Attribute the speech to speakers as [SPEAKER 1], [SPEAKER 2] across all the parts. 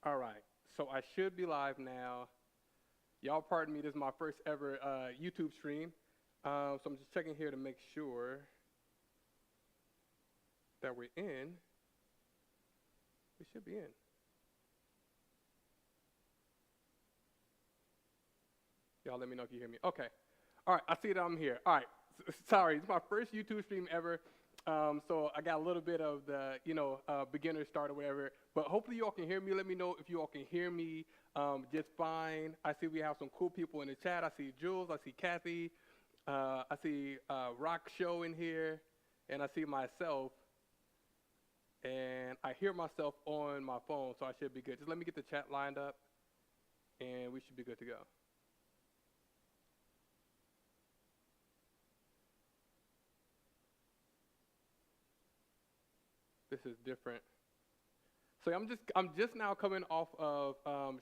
[SPEAKER 1] All right, so I should be live now. Y'all pardon me, this is my first ever YouTube stream. So I'm just checking here to make sure that we're in. We should be in. Y'all let me know if you hear me. Okay. All right, I see that I'm here. All right, sorry, it's my first YouTube stream ever. So I got a little bit of the, beginner start or whatever. But hopefully you all can hear me. Let me know if you all can hear me just fine. I see we have some cool people in the chat. I see Jules. I see Kathy. I see Rock Show in here. And I see myself. And I hear myself on my phone, so I should be good. Just let me get the chat lined up, and we should be good to go. This is different. So I'm just now coming off of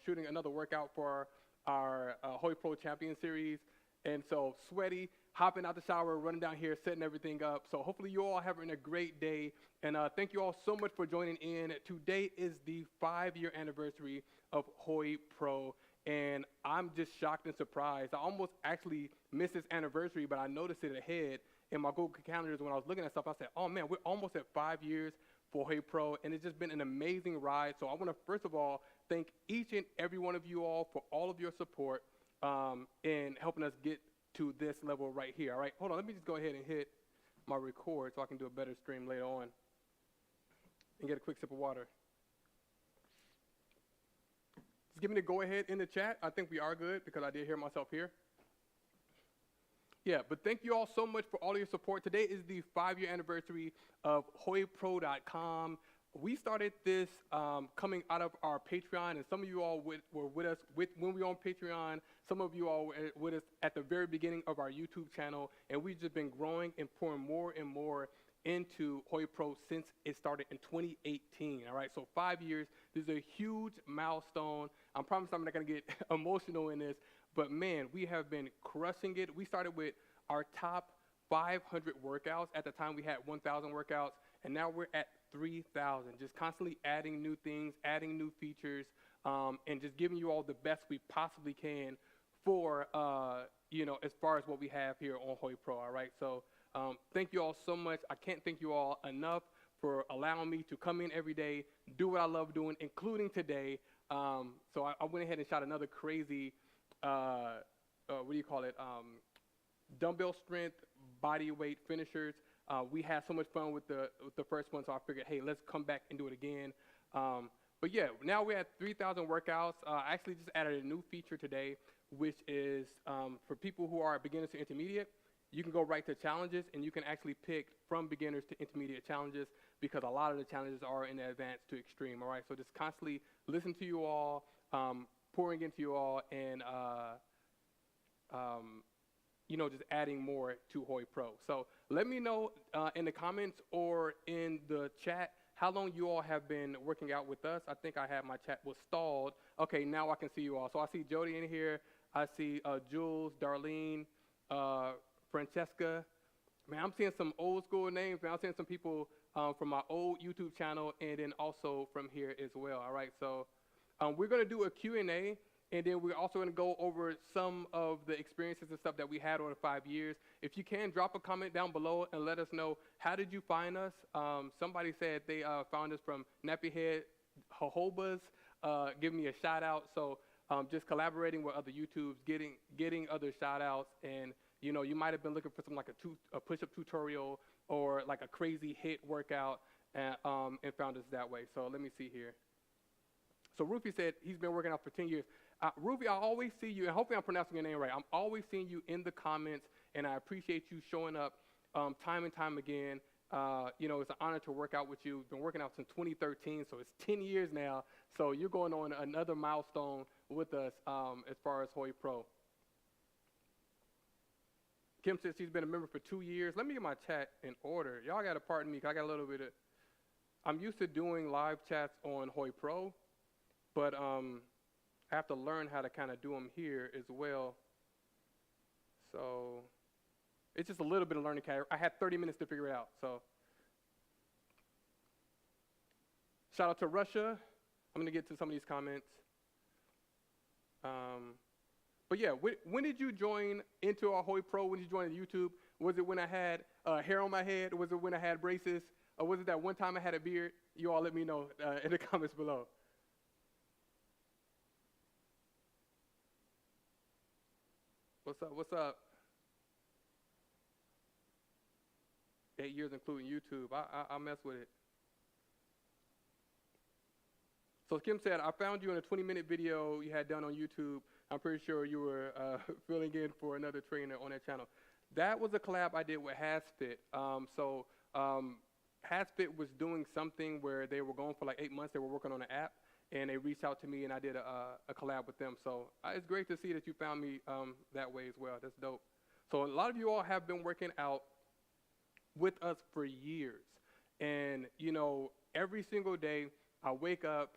[SPEAKER 1] shooting another workout for our HoyPRO Champion Series, and so sweaty, hopping out the shower, running down here, setting everything up. So hopefully you all having a great day, and thank you all so much for joining in. Today is the 5-year anniversary of HoyPRO, and I'm just shocked and surprised. I almost actually missed this anniversary, but I noticed it ahead in my Google calendars when I was looking at stuff. I said, oh man, we're almost at 5 years for HoyPRO, and it's just been an amazing ride. So I want to first of all thank each and every one of you all for all of your support in helping us get to this level right here. All right, hold on, let me just go ahead and hit my record so I can do a better stream later on and get a quick sip of water. Just give me the go ahead in the chat. I think we are good because I did hear myself here. Yeah, but thank you all so much for all of your support. Today is the 5-year anniversary of HoyPRO.com. We started this coming out of our Patreon, and some of you all were with us when we were on Patreon. Some of you all were with us at the very beginning of our YouTube channel, and we've just been growing and pouring more and more into HoyPRO since it started in 2018. All right, so 5 years. This is a huge milestone. I promise I'm not going to get emotional in this, but man, we have been crushing it. We started with our top 500 workouts. At the time, we had 1,000 workouts, and now we're at 3,000. Just constantly adding new things, adding new features, and just giving you all the best we possibly can for, as far as what we have here on HoyPRO. All right, so thank you all so much. I can't thank you all enough for allowing me to come in every day, do what I love doing, including today. So I went ahead and shot another crazy dumbbell strength, body weight finishers. We had so much fun with the first one, so I figured, hey, let's come back and do it again. But yeah, now we're at 3,000 workouts. I actually just added a new feature today, which is for people who are beginners to intermediate. You can go right to challenges, and you can actually pick from beginners to intermediate challenges because a lot of the challenges are in the advanced to extreme. All right, so just constantly listen to you all, pouring into you all, and just adding more to HoyPRO. So let me know in the comments or in the chat how long you all have been working out with us. I think I had my chat was stalled. Okay, now I can see you all. So I see Jody in here. I see Jules, Darlene, Francesca. Man, I'm seeing some old school names. Man, I'm seeing some people from my old YouTube channel and then also from here as well. All right, so we're going to do a Q&A, and then we're also going to go over some of the experiences and stuff that we had over the 5 years. If you can, drop a comment down below and let us know, how did you find us? Somebody said they found us from Nappyhead Jojobas. Give me a shout out. So just collaborating with other YouTubes, getting other shout outs, and you might have been looking for something like a push-up tutorial or like a crazy hit workout, and found us that way. So let me see here. So Rufy said he's been working out for 10 years. Rufy, I always see you, and hopefully I'm pronouncing your name right. I'm always seeing you in the comments, and I appreciate you showing up time and time again. It's an honor to work out with you. Been working out since 2013, so it's 10 years now. So you're going on another milestone with us as far as HoyPRO. Kim says she's been a member for 2 years. Let me get my chat in order. Y'all got to pardon me, because I got a little bit of, I'm used to doing live chats on HoyPRO, but I have to learn how to kind of do them here as well. So it's just a little bit of learning curve. I had 30 minutes to figure it out. So shout out to Russia. I'm gonna get to some of these comments. But yeah, when did you join into our HoyPRO? When did you join YouTube? Was it when I had hair on my head? Was it when I had braces? Or was it that one time I had a beard? You all let me know in the comments below. What's up? What's up? 8 years including YouTube. I mess with it. So Kim said, I found you in a 20-minute video you had done on YouTube. I'm pretty sure you were filling in for another trainer on that channel. That was a collab I did with HasFit. HasFit was doing something where they were going for like 8 months. They were working on an app, and they reached out to me, and I did a collab with them. So it's great to see that you found me that way as well. That's dope. So a lot of you all have been working out with us for years. And, you know, every single day I wake up,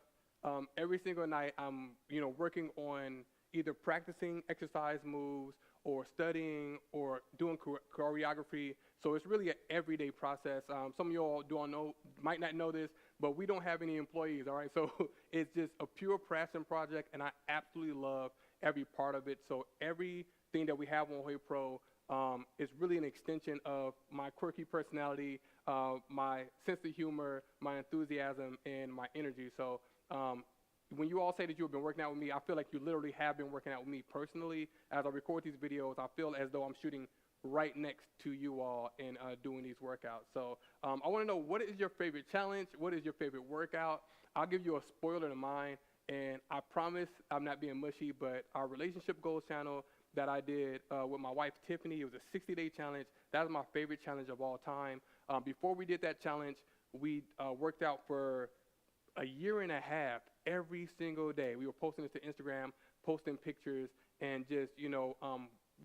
[SPEAKER 1] every single night I'm, you know, working on either practicing exercise moves or studying or doing choreography. So it's really an everyday process. Some of you all might not know this, but we don't have any employees, all right? So it's just a pure passion project, and I absolutely love every part of it. So everything that we have on HoyPRO is really an extension of my quirky personality, my sense of humor, my enthusiasm, and my energy. So when you all say that you've been working out with me, I feel like you literally have been working out with me personally. As I record these videos, I feel as though I'm shooting right next to you all and doing these workouts. So I want to know, what is your favorite challenge? What is your favorite workout? I'll give you a spoiler to mine, and I promise I'm not being mushy, but our relationship goals channel that I did with my wife, Tiffany, it was a 60-day challenge. That was my favorite challenge of all time. Before we did that challenge, we worked out for a year and a half every single day. We were posting it to Instagram, posting pictures, and just, you know,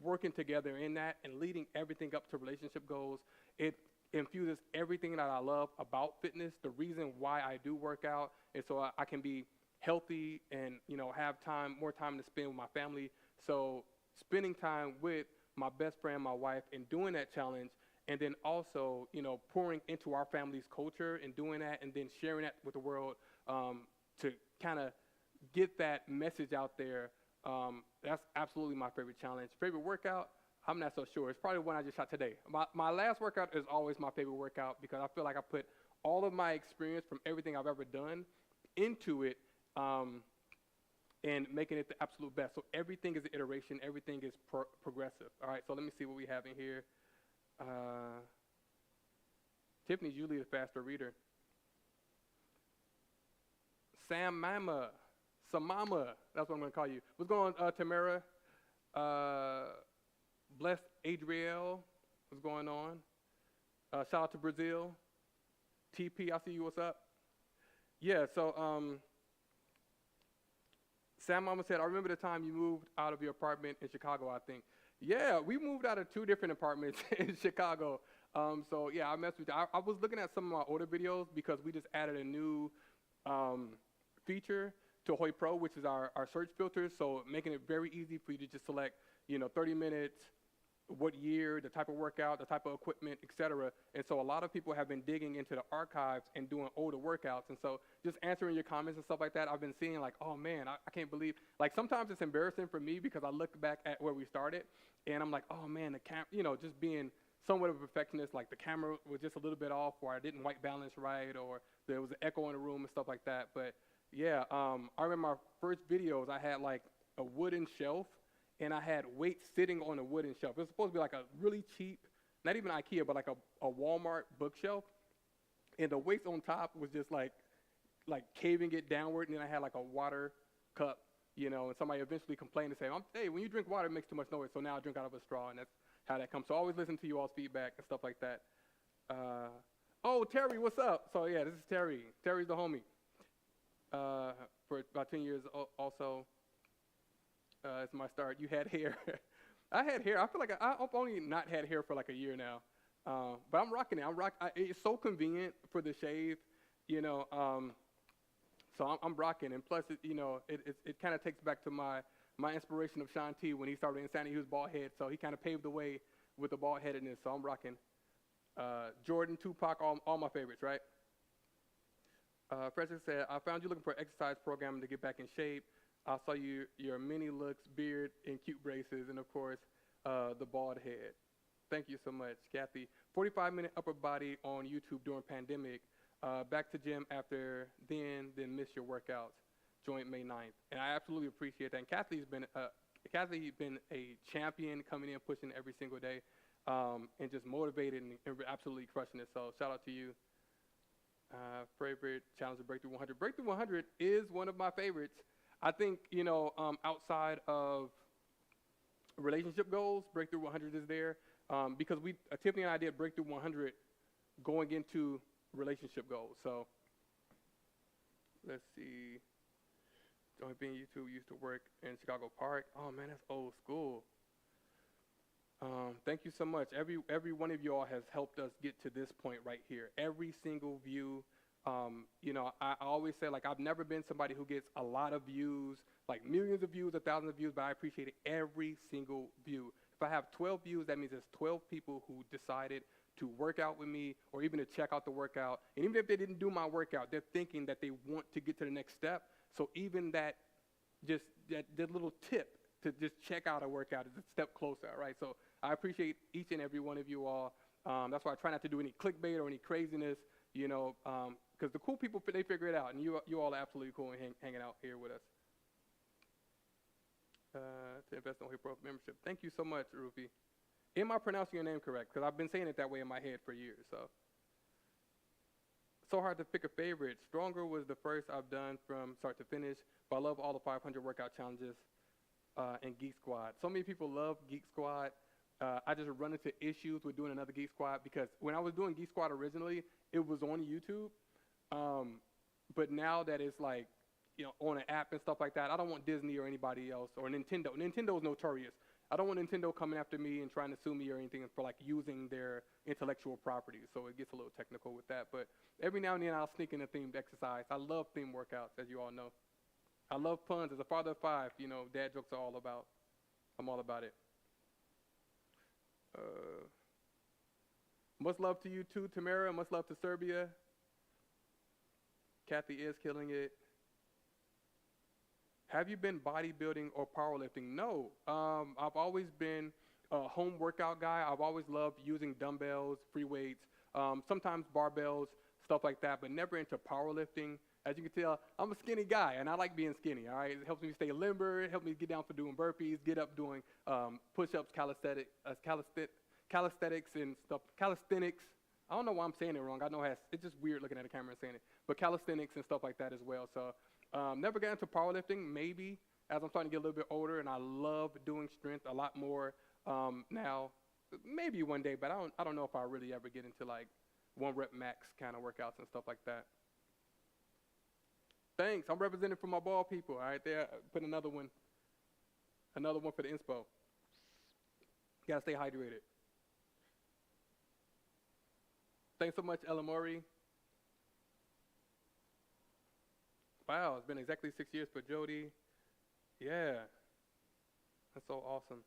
[SPEAKER 1] working together in that and leading everything up to relationship goals. It infuses everything that I love about fitness, the reason why I do work out, and so I can be healthy and, you know, have more time to spend with my family. So spending time with my best friend, my wife, and doing that challenge, and then also, you know, pouring into our family's culture and doing that, and then sharing that with the world to kind of get that message out there. That's absolutely my favorite challenge. Favorite workout, I'm not so sure. It's probably one I just shot today. My last workout is always my favorite workout because I feel like I put all of my experience from everything I've ever done into it and making it the absolute best. So everything is an iteration. Everything is progressive. All right, so let me see what we have in here. Tiffany's usually a faster reader. Samama, that's what I'm going to call you. What's going on, Tamara? Blessed Adriel, what's going on? Shout out to Brazil. TP, I see you, what's up? Yeah, so Sam Mama said, I remember the time you moved out of your apartment in Chicago, I think. Yeah, we moved out of 2 different apartments in Chicago. So yeah, I messed with you. I was looking at some of my older videos because we just added a new feature to HoyPRO, which is our search filters. So making it very easy for you to just select, you know, 30 minutes, what year, the type of workout, the type of equipment, etc. And so a lot of people have been digging into the archives and doing older workouts. And so just answering your comments and stuff like that, I've been seeing like, oh man, I can't believe, like sometimes it's embarrassing for me because I look back at where we started and I'm like, oh man, you know, just being somewhat of a perfectionist, like the camera was just a little bit off, or I didn't white balance right, or there was an echo in the room and stuff like that. But yeah, I remember my first videos, I had like a wooden shelf and I had weights sitting on a wooden shelf. It was supposed to be like a really cheap, not even IKEA, but like a Walmart bookshelf. And the weights on top was just like caving it downward. And then I had like a water cup, you know, and somebody eventually complained and said, hey, when you drink water, it makes too much noise. So now I drink out of a straw, and that's how that comes. So always listen to you all's feedback and stuff like that. Oh, Terry, what's up? So yeah, this is Terry. Terry's the homie. For about 10 years also. It's my start. You had hair. I had hair. I feel like I've only not had hair for like a year now. But I'm rocking it. It's so convenient for the shave, you know. So I'm rocking. And plus, you know, it kind of takes back to my inspiration of Sean T when he started Insanity. He was bald head. So he kind of paved the way with the bald headedness. So I'm rocking. Jordan, Tupac, all my favorites, right? Frederick said, I found you looking for an exercise program to get back in shape. I saw your mini looks, beard, and cute braces, and of course, the bald head. Thank you so much, Kathy. 45-minute upper body on YouTube during pandemic. Back to gym after then miss your workouts. Joint May 9th. And I absolutely appreciate that. And Kathy's been a champion coming in, pushing every single day, and just motivated and absolutely crushing it. So shout out to you. Favorite challenge of Breakthrough 100. Breakthrough 100 is one of my favorites. I think, outside of relationship goals, Breakthrough 100 is there because Tiffany and I did Breakthrough 100 going into relationship goals. So let's see. Joint being YouTube used to work in Chicago Park. Oh man, that's old school. Thank you so much. Every one of you all has helped us get to this point right here. Every single view. I always say, like, I've never been somebody who gets a lot of views, like millions of views or thousands of views, but I appreciate every single view. If I have 12 views, that means there's 12 people who decided to work out with me or even to check out the workout. And even if they didn't do my workout, they're thinking that they want to get to the next step. So even that little tip to just check out a workout is a step closer, right? So I appreciate each and every one of you all. That's why I try not to do any clickbait or any craziness, because the cool people, they figure it out, and you all are absolutely cool and hanging out here with us. To invest in HoyPRO membership. Thank you so much, Rufi. Am I pronouncing your name correct? Because I've been saying it that way in my head for years. So hard to pick a favorite. Stronger was the first I've done from start to finish, but I love all the 500 workout challenges and Geek Squad. So many people love Geek Squad. I just run into issues with doing another Geek Squad because when I was doing Geek Squad originally, it was on YouTube. But now that it's like, on an app and stuff like that, I don't want Disney or anybody else or Nintendo. Nintendo's notorious. I don't want Nintendo coming after me and trying to sue me or anything for like using their intellectual property. So it gets a little technical with that. But every now and then I'll sneak in a themed exercise. I love themed workouts, as you all know. I love puns. As a father of 5, dad jokes are I'm all about it. Much love to you too, Tamara. Much love to Serbia. Kathy is killing it. Have you been bodybuilding or powerlifting? No. I've always been a home workout guy. I've always loved using dumbbells, free weights, sometimes barbells, stuff like that, but never into powerlifting. As you can tell, I'm a skinny guy, and I like being skinny, all right? It helps me stay limber. It helps me get down for doing burpees, get up doing push-ups, calisthenics and stuff. Calisthenics. I don't know why I'm saying it wrong. I know it's just weird looking at the camera and saying it. But calisthenics and stuff like that as well. So never got into powerlifting, maybe, as I'm starting to get a little bit older, and I love doing strength a lot more now. Maybe one day, but I don't know if I'll really ever get into like 1 rep max kind of workouts and stuff like that. Thanks. I'm representing for my ball people. All right, there. Put another one for the inspo. Gotta stay hydrated. Thanks so much, Ella Murray. Wow, it's been exactly 6 years for Jody. Yeah, that's so awesome.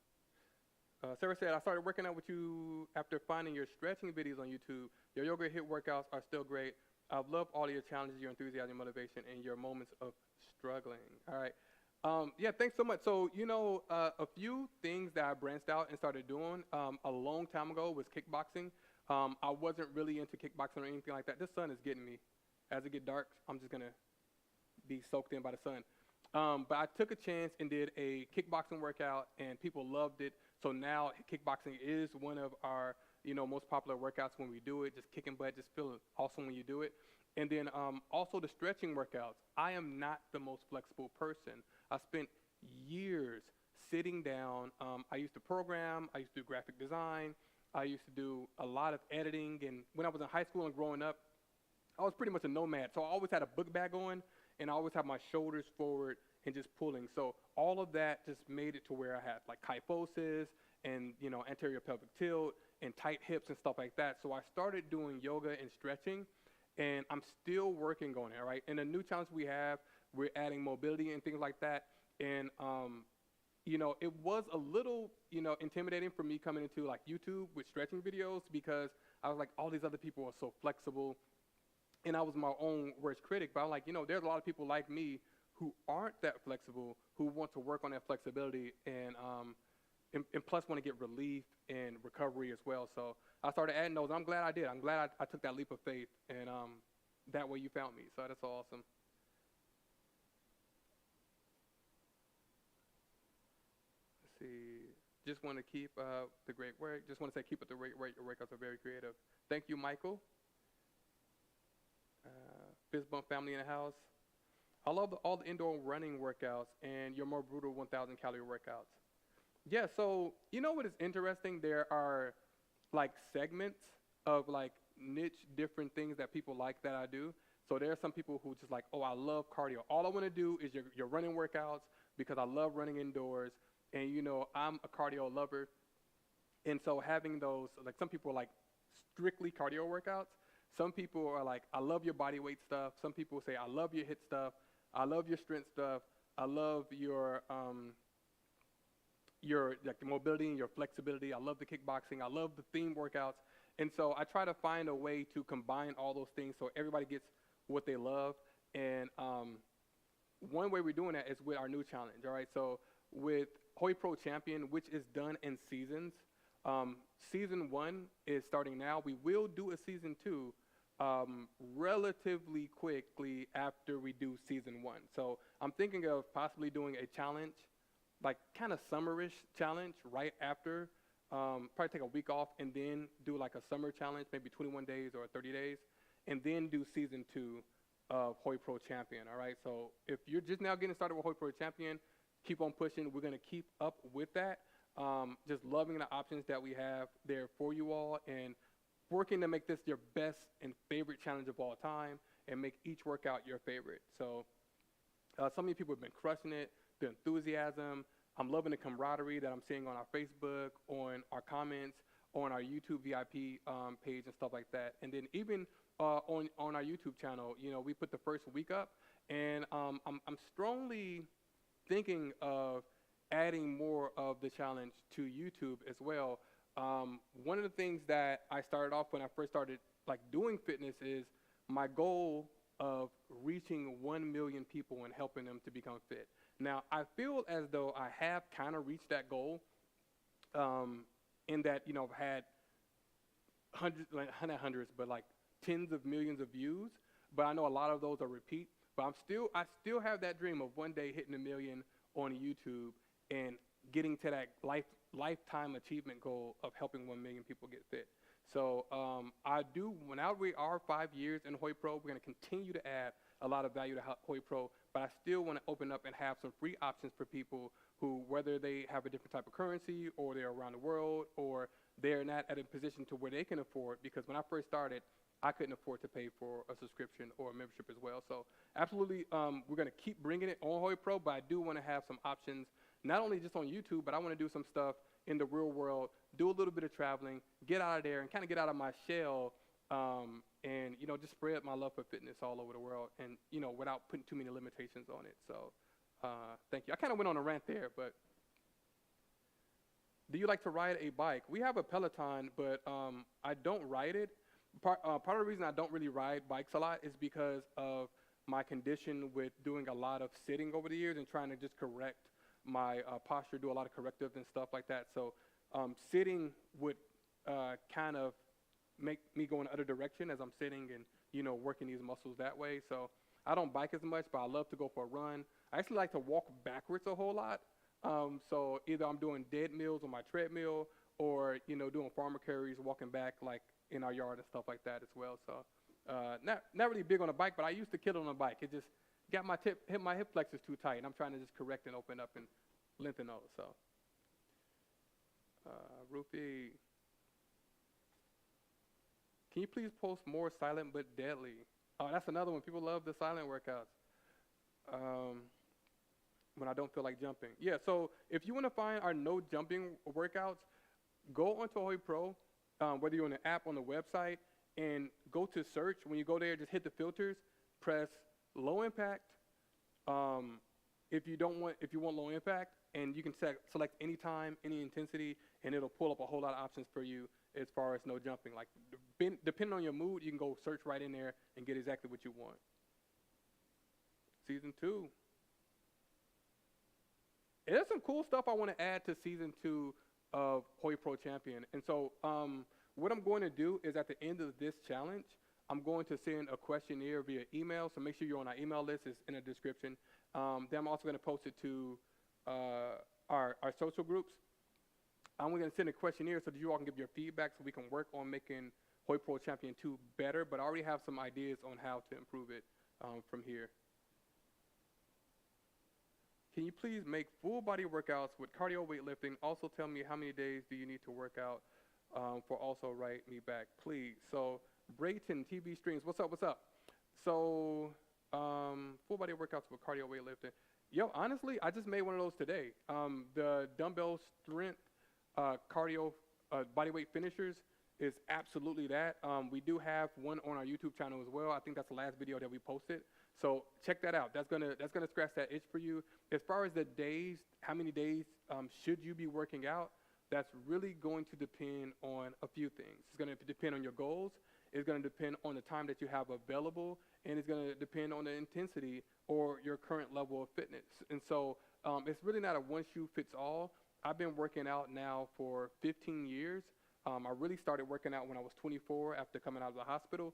[SPEAKER 1] Sarah said, I started working out with you after finding your stretching videos on YouTube. Your yoga HIIT workouts are still great. I've loved all of your challenges, your enthusiasm, motivation, and your moments of struggling. All right. Yeah, thanks so much. So, a few things that I branched out and started doing a long time ago was kickboxing. I wasn't really into kickboxing or anything like that. This sun is getting me. As it gets dark, I'm just going to be soaked in by the sun. But I took a chance and did a kickboxing workout, and people loved it. So now kickboxing is one of our, most popular workouts when we do it, just kicking butt, just feeling awesome when you do it. And then also the stretching workouts. I am not the most flexible person. I spent years sitting down. I used to program. I used to do graphic design. I used to do a lot of editing. And when I was in high school and growing up, I was pretty much a nomad. So I always had a book bag on, and I always had my shoulders forward and just pulling. So all of that just made it to where I had like kyphosis and, anterior pelvic tilt and tight hips and stuff like that. So I started doing yoga and stretching, and I'm still working on it, right? And the new challenge we're adding mobility and things like that. And, it was a little, intimidating for me coming into like YouTube with stretching videos because I was like, all these other people are so flexible. and I was my own worst critic. But I'm like, there's a lot of people like me who aren't that flexible, who want to work on that flexibility, and plus want to get relief and recovery as well. So I started adding those. I'm glad I did. I'm glad I took that leap of faith, and that way you found me. So that's awesome. Let's see. Just want to keep the great work. Just want to say keep up the great work. Your workouts are very creative. Thank you, Michael. Fist bump family in the house. I love all the indoor running workouts and your more brutal 1,000 calorie workouts. Yeah, so what is interesting? There are like segments of like niche different things that people like that I do. So there are some people who just like, oh, I love cardio. All I want to do is your running workouts because I love running indoors. And I'm a cardio lover. And so having those, like some people are like strictly cardio workouts. Some people are like, I love your body weight stuff. Some people say, I love your HIIT stuff. I love your strength stuff. I love your like the mobility and your flexibility. I love the kickboxing. I love the theme workouts. And so I try to find a way to combine all those things so everybody gets what they love. And one way we're doing that is with our new challenge. All right. So with HoyPRO Champion, which is done in seasons. Season 1 is starting now. We will do a season 2 relatively quickly after we do season 1. So I'm thinking of possibly doing a challenge, like kind of summerish challenge right after. Probably take a week off and then do like a summer challenge, maybe 21 days or 30 days, and then do season 2 of HoyPRO Champion. All right. So if you're just now getting started with HoyPRO Champion, keep on pushing. We're going to keep up with that. Just loving the options that we have there for you all and working to make this your best and favorite challenge of all time and make each workout your favorite. So so many people have been crushing it, the enthusiasm. I'm loving the camaraderie that I'm seeing on our Facebook, on our comments, on our YouTube VIP page and stuff like that. And then even on our YouTube channel, we put the first week up, and I'm strongly thinking of adding more of the challenge to YouTube as well. One of the things that I started off when I first started like doing fitness is my goal of reaching 1 million people and helping them to become fit. Now, I feel as though I have kind of reached that goal in that, I've had not hundreds, but like tens of millions of views. But I know a lot of those are repeat. But I still have that dream of one day hitting 1 million on YouTube and getting to that lifetime achievement goal of helping 1 million people get fit. So now we are 5 years in HoyPRO, we're going to continue to add a lot of value to HoyPRO, but I still want to open up and have some free options for people who, whether they have a different type of currency or they're around the world or they're not at a position to where they can afford, because when I first started, I couldn't afford to pay for a subscription or a membership as well. So absolutely, we're going to keep bringing it on HoyPRO, but I do want to have some options, not only just on YouTube, but I want to do some stuff in the real world, do a little bit of traveling, get out of there and kind of get out of my shell and, just spread my love for fitness all over the world and, without putting too many limitations on it. So thank you. I kind of went on a rant there, but do you like to ride a bike? We have a Peloton, but I don't ride it. Part of the reason I don't really ride bikes a lot is because of my condition with doing a lot of sitting over the years and trying to just correct my posture, do a lot of correctives and stuff like that. So sitting would kind of make me go in the other direction as I'm sitting and, working these muscles that way. So I don't bike as much, but I love to go for a run. I actually like to walk backwards a whole lot. So either I'm doing dead mills on my treadmill or, doing farmer carries, walking back like in our yard and stuff like that as well. So not really big on a bike, but I used to kill it on a bike. It just got hit my hip flexors too tight, and I'm trying to just correct and open up and lengthen those. So, Ruthie, can you please post more silent but deadly? Oh, that's another one. People love the silent workouts. When I don't feel like jumping. Yeah, so if you want to find our no jumping workouts, go onto HoyPRO, whether you're on the app, on the website, and go to search. When you go there, just hit the filters, press low impact. If you want low impact, and you can select any time, any intensity, and it'll pull up a whole lot of options for you. as far as no jumping. Like, depending on your mood, you can go search right in there and get exactly what you want. Season 2. There's some cool stuff I want to add to season 2 of HoyPRO Champion. And so what I'm going to do is at the end of this challenge, I'm going to send a questionnaire via email. So make sure you're on our email list. It's in the description. Then I'm also going to post it to our social groups. I'm going to send a questionnaire so that you all can give your feedback so we can work on making HoyPRO Champion 2 better. But I already have some ideas on how to improve it from here. Can you please make full body workouts with cardio weightlifting? Also tell me how many days do you need to work out for also write me back, please. So Brayton TV streams, what's up, what's up? So full body workouts with cardio weightlifting. Yo, honestly, I just made one of those today. The dumbbell strength cardio bodyweight finishers is absolutely that. We do have one on our YouTube channel as well. I think that's the last video that we posted. So check that out. That's gonna scratch that itch for you. As far as the days, how many days should you be working out? That's really going to depend on a few things. It's going to depend on your goals. It's going to depend on the time that you have available, and it's going to depend on the intensity or your current level of fitness. And so it's really not a one-shoe-fits-all. I've been working out now for 15 years. I really started working out when I was 24 after coming out of the hospital.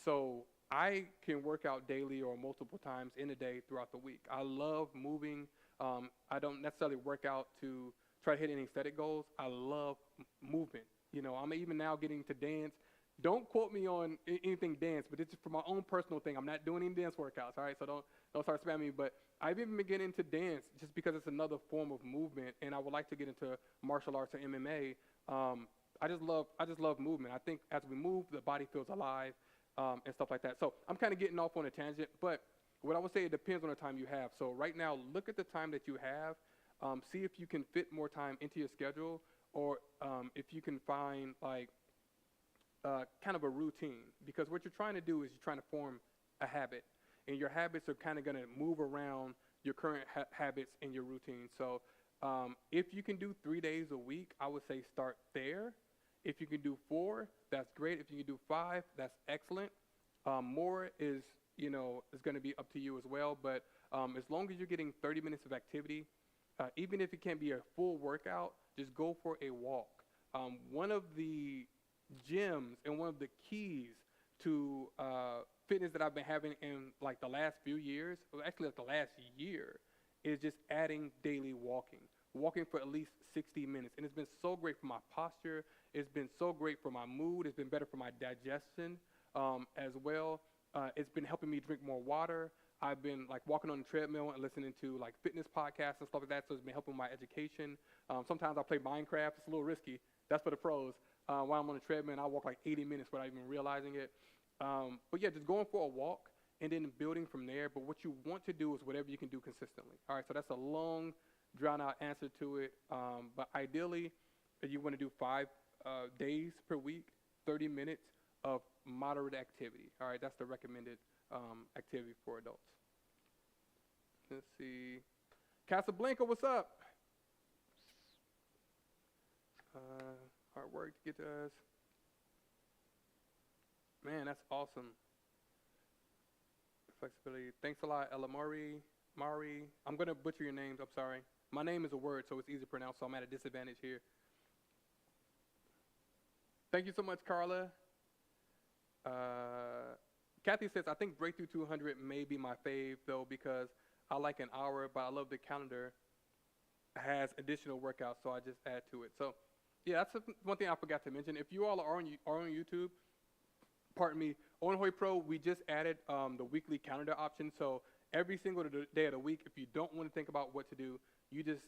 [SPEAKER 1] So I can work out daily or multiple times in a day throughout the week. I love moving. I don't necessarily work out to try to hit any aesthetic goals. I love movement. You know, I'm even now getting to dance. Don't quote me on anything dance, but it's for my own personal thing. I'm not doing any dance workouts, all right? So don't start spamming me. But I've even been getting into dance just because it's another form of movement, and I would like to get into martial arts or MMA. I just love movement. I think as we move, the body feels alive and stuff like that. So I'm kind of getting off on a tangent, but what I would say, it depends on the time you have. So right now, look at the time that you have. See if you can fit more time into your schedule, or if you can find like kind of a routine, because what you're trying to do is you're trying to form a habit, and your habits are kind of going to move around your current habits and your routine. So if you can do 3 days a week, I would say start there. If you can do 4, that's great. If you can do 5, that's excellent. More is going to be up to you as well. But as long as you're getting 30 minutes of activity, even if it can't be a full workout, just go for a walk. One of the gems and one of the keys to fitness that I've been having in like the last few years, or actually like the last year, is just adding daily walking for at least 60 minutes. And it's been so great for my posture. It's been so great for my mood. It's been better for my digestion as well. It's been helping me drink more water. I've been like walking on the treadmill and listening to like fitness podcasts and stuff like that. So it's been helping my education. Sometimes I play Minecraft. It's a little risky. That's for the pros. While I'm on the treadmill, I walk like 80 minutes without even realizing it. But yeah, just going for a walk and then building from there. But what you want to do is whatever you can do consistently. All right, so that's a long, drawn-out answer to it. But ideally, you want to do 5 days per week, 30 minutes of moderate activity. All right, that's the recommended activity for adults. Let's see. Casablanca, what's up? Hard work to get to us. Man, that's awesome. Flexibility. Thanks a lot, Ella Mari. I'm going to butcher your names. I'm sorry. My name is a word, so it's easy to pronounce, so I'm at a disadvantage here. Thank you so much, Carla. Kathy says, I think Breakthrough 200 may be my fave, though, because I like an hour, but I love the calendar has additional workouts, so I just add to it. So, yeah, that's one thing I forgot to mention. If you all are on YouTube, pardon me, on HoyPRO, we just added the weekly calendar option. So every single day of the week, if you don't want to think about what to do, you just,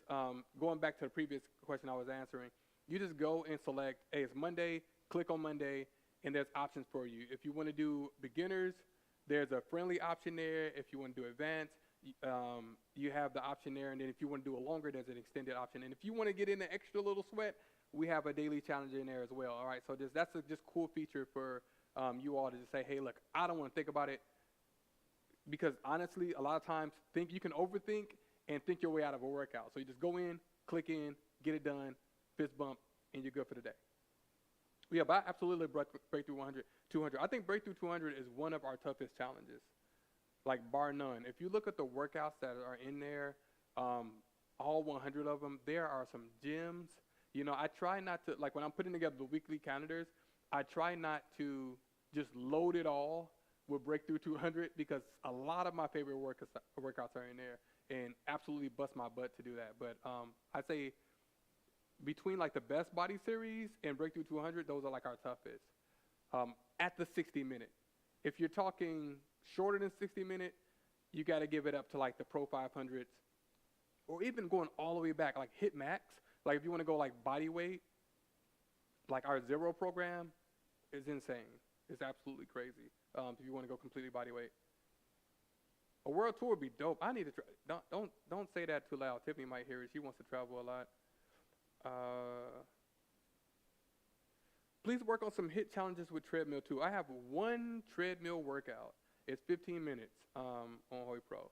[SPEAKER 1] going back to the previous question I was answering, you just go and select, hey, it's Monday, click on Monday, and there's options for you. If you want to do beginners, there's a friendly option there. If you want to do advanced, you have the option there. And then if you want to do a longer, there's an extended option. And if you want to get in an extra little sweat, we have a daily challenge in there as well. All right, so that's a just cool feature for you all to just say, hey, look, I don't want to think about it, because honestly, a lot of times you can overthink and think your way out of a workout. So you just go in, click in, get it done, fist bump, and you're good for the day. Yeah, but I absolutely breakthrough 100, 200. I think breakthrough 200 is one of our toughest challenges, like bar none. If you look at the workouts that are in there, um, all 100 of them, there are some gems. You know, I try not to, like when I'm putting together the weekly calendars, I try not to just load it all with breakthrough 200 because a lot of my favorite workouts are in there and absolutely bust my butt to do that. But I'd say between like the best body series and breakthrough 200, those are like our toughest at the 60-minute. If you're talking shorter than 60-minute, you got to give it up to like the Pro 500s, or even going all the way back, like hit max. Like if you want to go like body weight, like our zero program is insane. It's absolutely crazy. If you want to go completely body weight, a world tour would be dope. I need to try. Don't say that too loud. Tiffany might hear it. She wants to travel a lot. Please work on some hit challenges with treadmill too. I have one treadmill workout. It's 15 minutes on HoyPRO.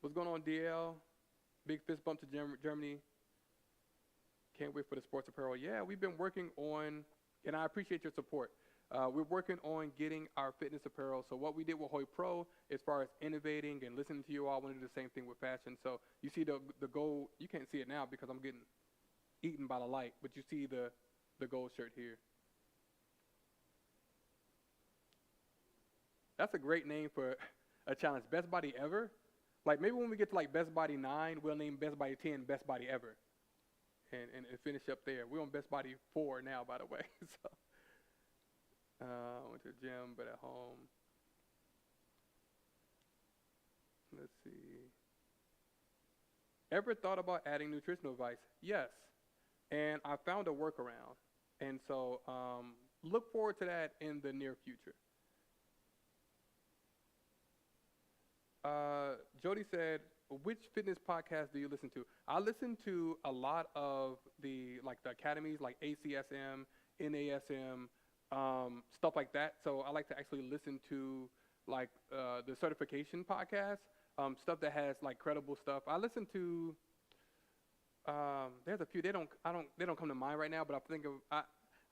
[SPEAKER 1] What's going on, DL? Big fist bump to Germany. Can't wait for the sports apparel. Yeah, we've been working on, and I appreciate your support. We're working on getting our fitness apparel. So what we did with HoyPRO, as far as innovating and listening to you all, I want to do the same thing with fashion. So you see the gold, you can't see it now because I'm getting eaten by the light, but you see the gold shirt here. That's a great name for a challenge. Best body ever? Like maybe when we get to like best body 9, we'll name best body 10 best body ever. And finish up there. We're on best body 4 now, by the way. So went to the gym, but at home. Let's see. Ever thought about adding nutritional advice? Yes. And I found a workaround. And so look forward to that in the near future. Jody said, which fitness podcast do you listen to? I listen to a lot of the academies like ACSM, NASM, stuff like that. So I like to actually listen to like the certification podcast, stuff that has like credible stuff. I listen to there's a few. They don't come to mind right now, but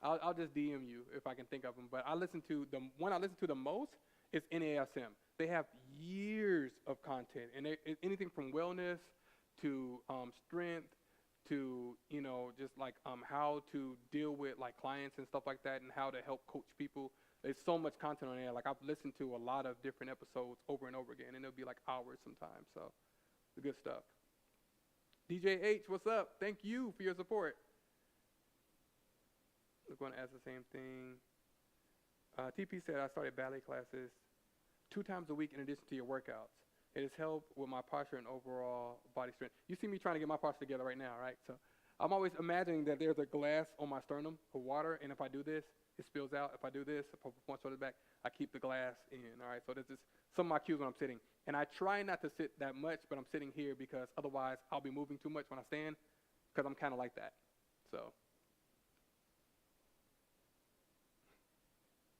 [SPEAKER 1] I'll just DM you if I can think of them. But I listen to the one I listen to the most is NASM. They have years of content, and anything from wellness to strength to just like how to deal with like clients and stuff like that, and how to help coach people. There's so much content on there. Like I've listened to a lot of different episodes over and over again, and it'll be like hours sometimes. So the good stuff. DJ H, what's up? Thank you for your support. We're going to ask the same thing. TP said, I started ballet classes 2 times a week in addition to your workouts. It has helped with my posture and overall body strength. You see me trying to get my posture together right now, right? So I'm always imagining that there's a glass on my sternum of water, and if I do this, it spills out. If I do this, if I put one shoulder back, I keep the glass in, all right? So this is some of my cues when I'm sitting. And I try not to sit that much, but I'm sitting here because otherwise I'll be moving too much when I stand because I'm kind of like that. So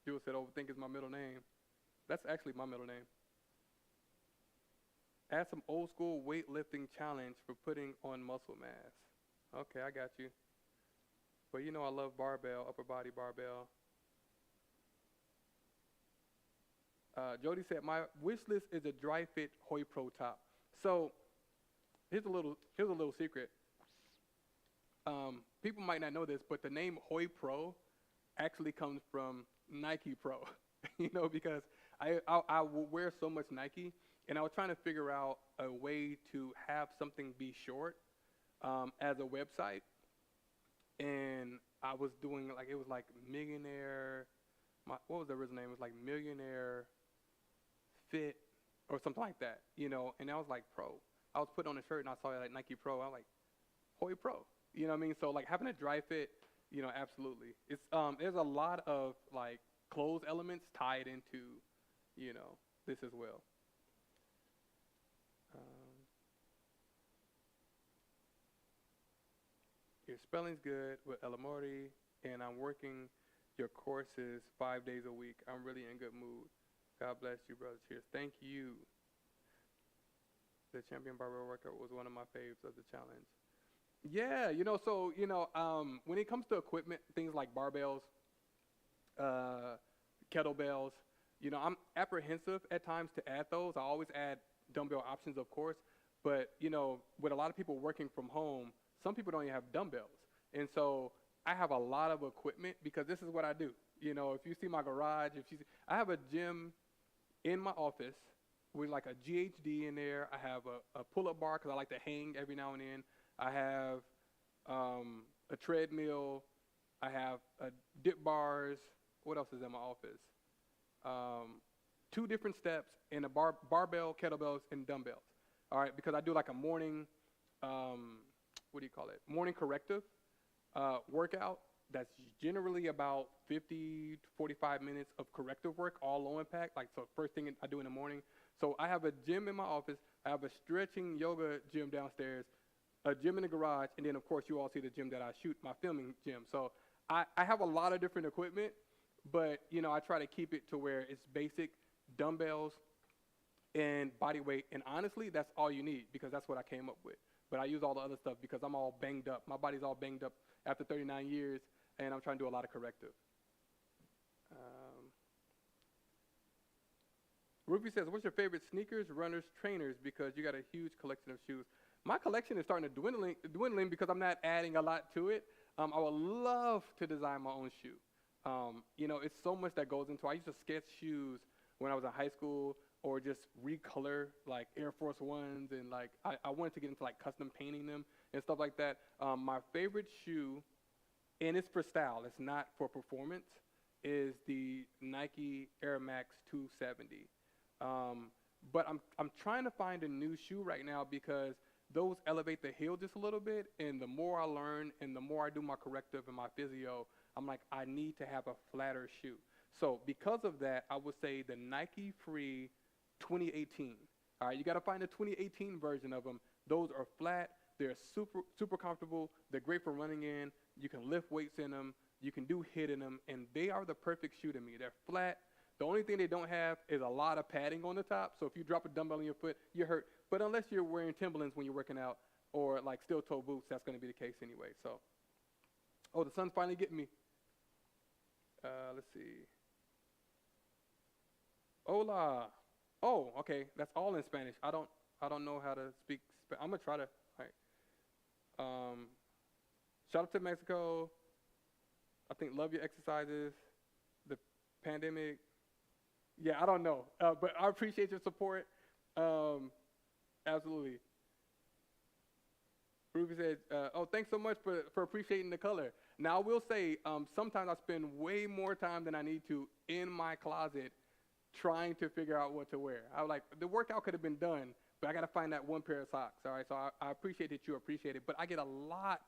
[SPEAKER 1] Jewel said, overthink is my middle name. That's actually my middle name. Add some old school weightlifting challenge for putting on muscle mass. Okay, I got you. But you know I love barbell, upper body barbell. Jody said, my wish list is a dry fit HoyPRO top. So here's a little secret. People might not know this, but the name HoyPRO actually comes from Nike Pro. Because I will wear so much Nike, and I was trying to figure out a way to have something be short as a website. And I was doing it was like Millionaire. What was the original name? It was like Millionaire Fit or something like that, And I was like pro. I was putting on a shirt and I saw it like Nike Pro. I was like, HoyPRO. You know what I mean? So like having a dry fit, absolutely. It's there's a lot of like clothes elements tied into, this as well. Your spelling's good with Elamorti, and I'm working your courses 5 days a week. I'm really in good mood. God bless you, brother. Cheers. Thank you. The champion barbell workout was one of my faves of the challenge. Yeah, so when it comes to equipment, things like barbells, uh, kettlebells, I'm apprehensive at times to add those. I always add dumbbell options, of course, but with a lot of people working from home, some people don't even have dumbbells, and so I have a lot of equipment because this is what I do. If you see my garage, I have a gym in my office with like a GHD in there. I have a pull-up bar because I like to hang every now and then. I have a treadmill. I have dip bars. What else is in my office? Um, two different steps and a barbell, kettlebells, and dumbbells. All right, because I do like a morning, um, what do you call it? Morning corrective workout. That's generally about 50 to 45 minutes of corrective work, all low impact. Like, so first thing I do in the morning. So I have a gym in my office. I have a stretching yoga gym downstairs, a gym in the garage, and then of course you all see the gym that I shoot, my filming gym. So I have a lot of different equipment, but I try to keep it to where it's basic dumbbells and body weight. And honestly, that's all you need because that's what I came up with. But I use all the other stuff because I'm all banged up. My body's all banged up after 39 years, and I'm trying to do a lot of corrective. Um, Ruby says, what's your favorite sneakers, runners, trainers? Because you got a huge collection of shoes. My collection is starting to dwindling because I'm not adding a lot to it. I would love to design my own shoe. It's so much that goes into it. I used to sketch shoes when I was in high school or just recolor like Air Force Ones, and like I wanted to get into like custom painting them and stuff like that. My favorite shoe, and it's for style, it's not for performance, is the Nike Air Max 270. But I'm trying to find a new shoe right now because those elevate the heel just a little bit, and the more I learn and the more I do my corrective and my physio, I'm like, I need to have a flatter shoe. So because of that, I would say the Nike Free 2018. All right, you got to find the 2018 version of them. Those are flat. They're super comfortable. They're great for running in. You can lift weights in them. You can do HIIT in them, and they are the perfect shoe to me. They're flat. The only thing they don't have is a lot of padding on the top. So if you drop a dumbbell on your foot, you're hurt. But unless you're wearing Timberlands when you're working out or like steel toe boots, that's going to be the case anyway. So, oh, the sun's finally getting me. Let's see. Hola. Oh, okay. That's all in Spanish. I don't know how to speak. I'm gonna try to. All right. Shout out to Mexico. I think love your exercises. The pandemic. Yeah, I don't know, but I appreciate your support. Absolutely. Ruby said, "Oh, thanks so much for appreciating the color." Now I will say, sometimes I spend way more time than I need to in my closet trying to figure out what to wear. I was like, the workout could have been done, but I got to find that one pair of socks. All right, so I appreciate that you appreciate it, but I get a lot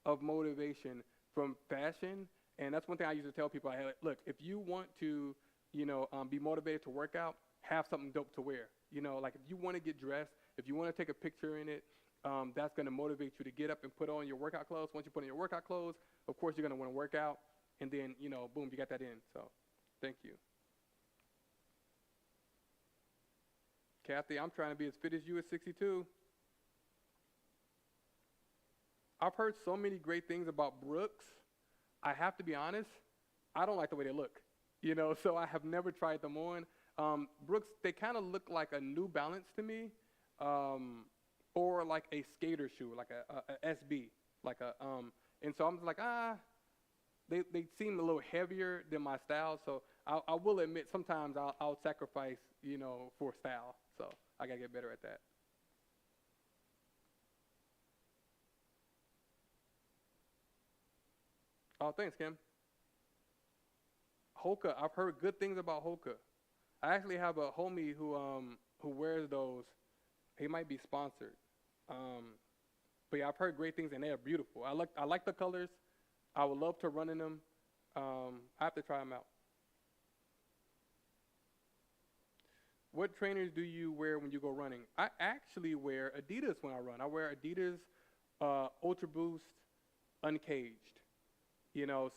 [SPEAKER 1] of motivation from fashion, and that's one thing I used to tell people. Look, if you want to, be motivated to work out, have something dope to wear. Like if you want to get dressed, if you want to take a picture in it, that's going to motivate you to get up and put on your workout clothes. Once you put on your workout clothes, of course you're going to want to work out, and then, boom, you got that in. So thank you. Kathy, I'm trying to be as fit as you at 62. I've heard so many great things about Brooks. I have to be honest, I don't like the way they look, so I have never tried them on. Brooks, they kind of look like a New Balance to me, or like a skater shoe, like a SB, and so I'm just like, they seem a little heavier than my style, so I will admit sometimes I'll sacrifice, for style, so I gotta get better at that. Oh, thanks, Kim. Hoka, I've heard good things about Hoka. I actually have a homie who wears those. He might be sponsored. But yeah, I've heard great things, and they are beautiful. I like the colors. I would love to run in them. I have to try them out. What trainers do you wear when you go running? I actually wear Adidas when I run. I wear Adidas Ultra Boost Uncaged.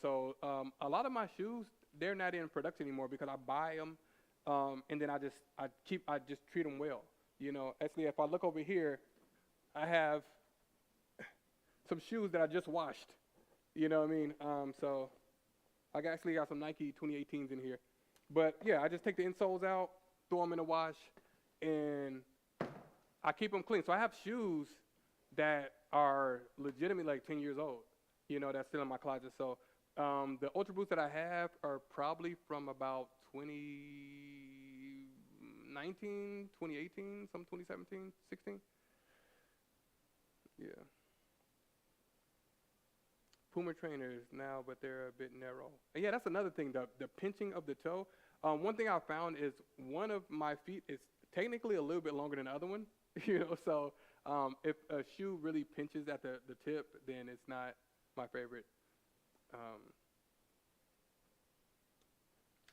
[SPEAKER 1] So a lot of my shoes, they're not in production anymore because I buy them, and then I just treat them well. Actually, if I look over here, I have. some shoes that I just washed. You know what I mean? So I actually got some Nike 2018s in here. But yeah, I just take the insoles out, throw them in the wash, and I keep them clean. So I have shoes that are legitimately like 10 years old, that's still in my closet. So the Ultra Boosts that I have are probably from about 2019, 2018, some 2017, 16. Yeah. Puma trainers now, but they're a bit narrow. And yeah, that's another thing, the pinching of the toe. One thing I found is one of my feet is technically a little bit longer than the other one, so if a shoe really pinches at the tip, then it's not my favorite.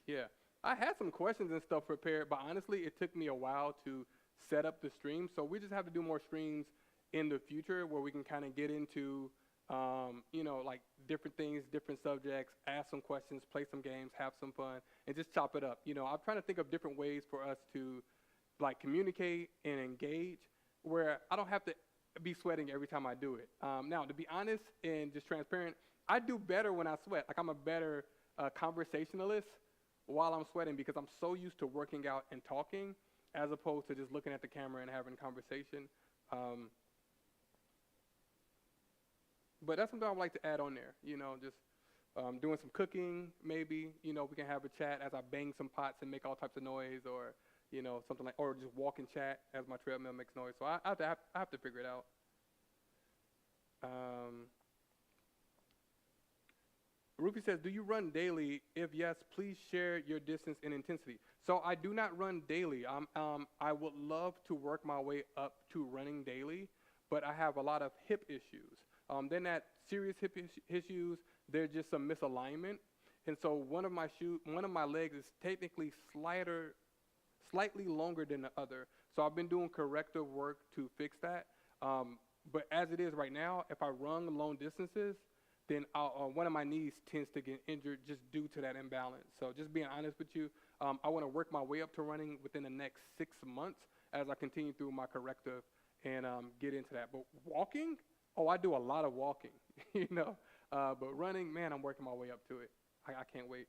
[SPEAKER 1] Yeah, I had some questions and stuff prepared, but honestly, it took me a while to set up the stream. So we just have to do more streams in the future where we can kind of get into, like different things, different subjects, ask some questions, play some games, have some fun, and just chop it up. I'm trying to think of different ways for us to like communicate and engage where I don't have to be sweating every time I do it. Now, to be honest and just transparent, I do better when I sweat. Like I'm a better conversationalist while I'm sweating because I'm so used to working out and talking as opposed to just looking at the camera and having conversation. But that's something I would like to add on there, just doing some cooking maybe, we can have a chat as I bang some pots and make all types of noise or, something like, or just walk and chat as my treadmill makes noise. So I have to figure it out. Rufy says, do you run daily? If yes, please share your distance and intensity. So I do not run daily. I would love to work my way up to running daily, but I have a lot of hip issues. They're not serious hip issues. They're just some misalignment. And so one of my legs is technically slightly longer than the other. So I've been doing corrective work to fix that. But as it is right now, if I run long distances, then one of my knees tends to get injured just due to that imbalance. So just being honest with you, I want to work my way up to running within the next 6 months as I continue through my corrective and get into that. But walking, I do a lot of walking, but running, man, I'm working my way up to it. I can't wait.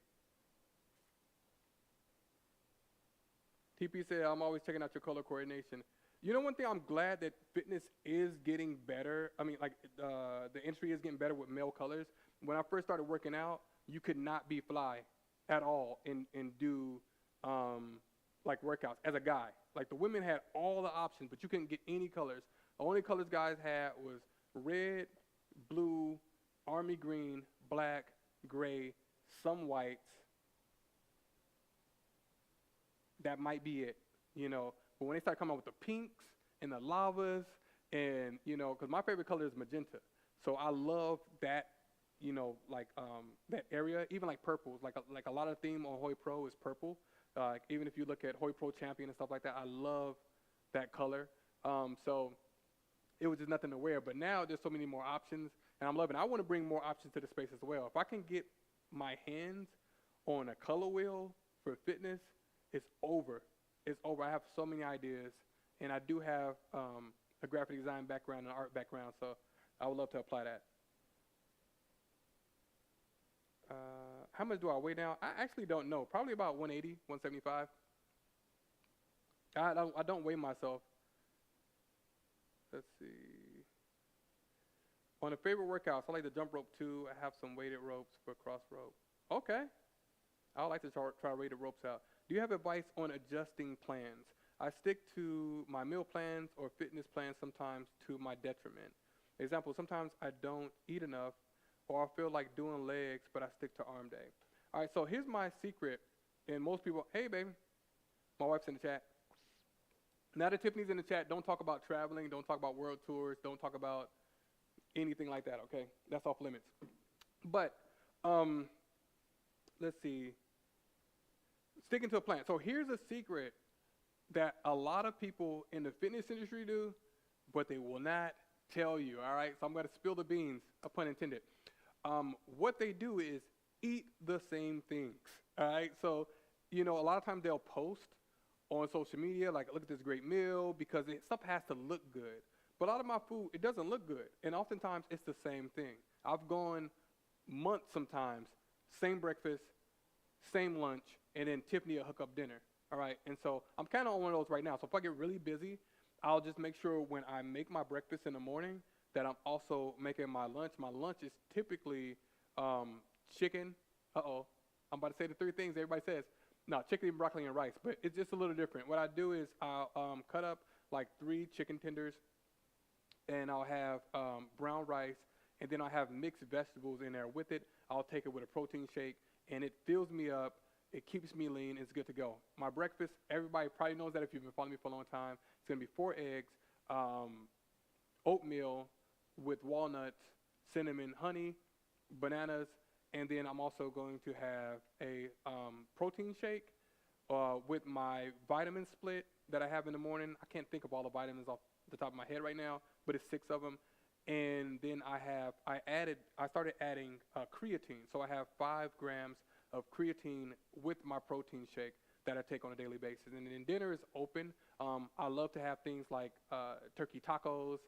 [SPEAKER 1] TP said, I'm always checking out your color coordination. One thing, I'm glad that fitness is getting better. I mean, like the industry is getting better with male colors. When I first started working out, you could not be fly at all and do like workouts as a guy. Like the women had all the options, but you couldn't get any colors. The only colors guys had was red, blue, army green, black, gray, some whites. That might be it, But when they start coming out with the pinks and the lavas and, because my favorite color is magenta. So I love that, that area, even like purples. Like a lot of the theme on HoyPRO is purple. Even if you look at HoyPRO Champion and stuff like that, I love that color. So it was just nothing to wear. But now there's so many more options, and I'm loving it. I want to bring more options to the space as well. If I can get my hands on a color wheel for fitness, it's over. It's over. I have so many ideas, and I do have a graphic design background and art background, so I would love to apply that. How much do I weigh now? I actually don't know. Probably about 180, 175. I don't weigh myself. Let's see. On the favorite workouts, I like the jump rope too. I have some weighted ropes for cross rope. Okay. I would like to try weighted ropes out. Do you have advice on adjusting plans? I stick to my meal plans or fitness plans sometimes to my detriment. Example, sometimes I don't eat enough or I feel like doing legs, but I stick to arm day. All right, so here's my secret. And most people, hey, baby, my wife's in the chat. Now that Tiffany's in the chat, don't talk about traveling, don't talk about world tours, don't talk about anything like that, okay? That's off limits. But let's see. Sticking to a plan. So here's a secret that a lot of people in the fitness industry do, but they will not tell you, all right? So I'm going to spill the beans, a pun intended. What they do is eat the same things, all right? So, a lot of times they'll post on social media, like, look at this great meal, because stuff has to look good. But a lot of my food, it doesn't look good. And oftentimes it's the same thing. I've gone months sometimes, same breakfast, same lunch, and then Tiffany will hook up dinner. All right. And so I'm kind of on one of those right now. So if I get really busy, I'll just make sure when I make my breakfast in the morning that I'm also making my lunch. My lunch is typically chicken. Uh-oh. I'm about to say the three things everybody says. No, chicken, broccoli, and rice. But it's just a little different. What I do is I'll cut up like 3 chicken tenders, and I'll have brown rice, and then I'll have mixed vegetables in there with it. I'll take it with a protein shake, and it fills me up. It keeps me lean. It's good to go. My breakfast, everybody probably knows that if you've been following me for a long time. It's going to be 4 eggs, oatmeal with walnuts, cinnamon, honey, bananas, and then I'm also going to have a protein shake with my vitamin split that I have in the morning. I can't think of all the vitamins off the top of my head right now, but it's 6 of them. And then I started adding creatine. So I have 5 grams of creatine with my protein shake that I take on a daily basis. And then dinner is open. I love to have things like turkey tacos.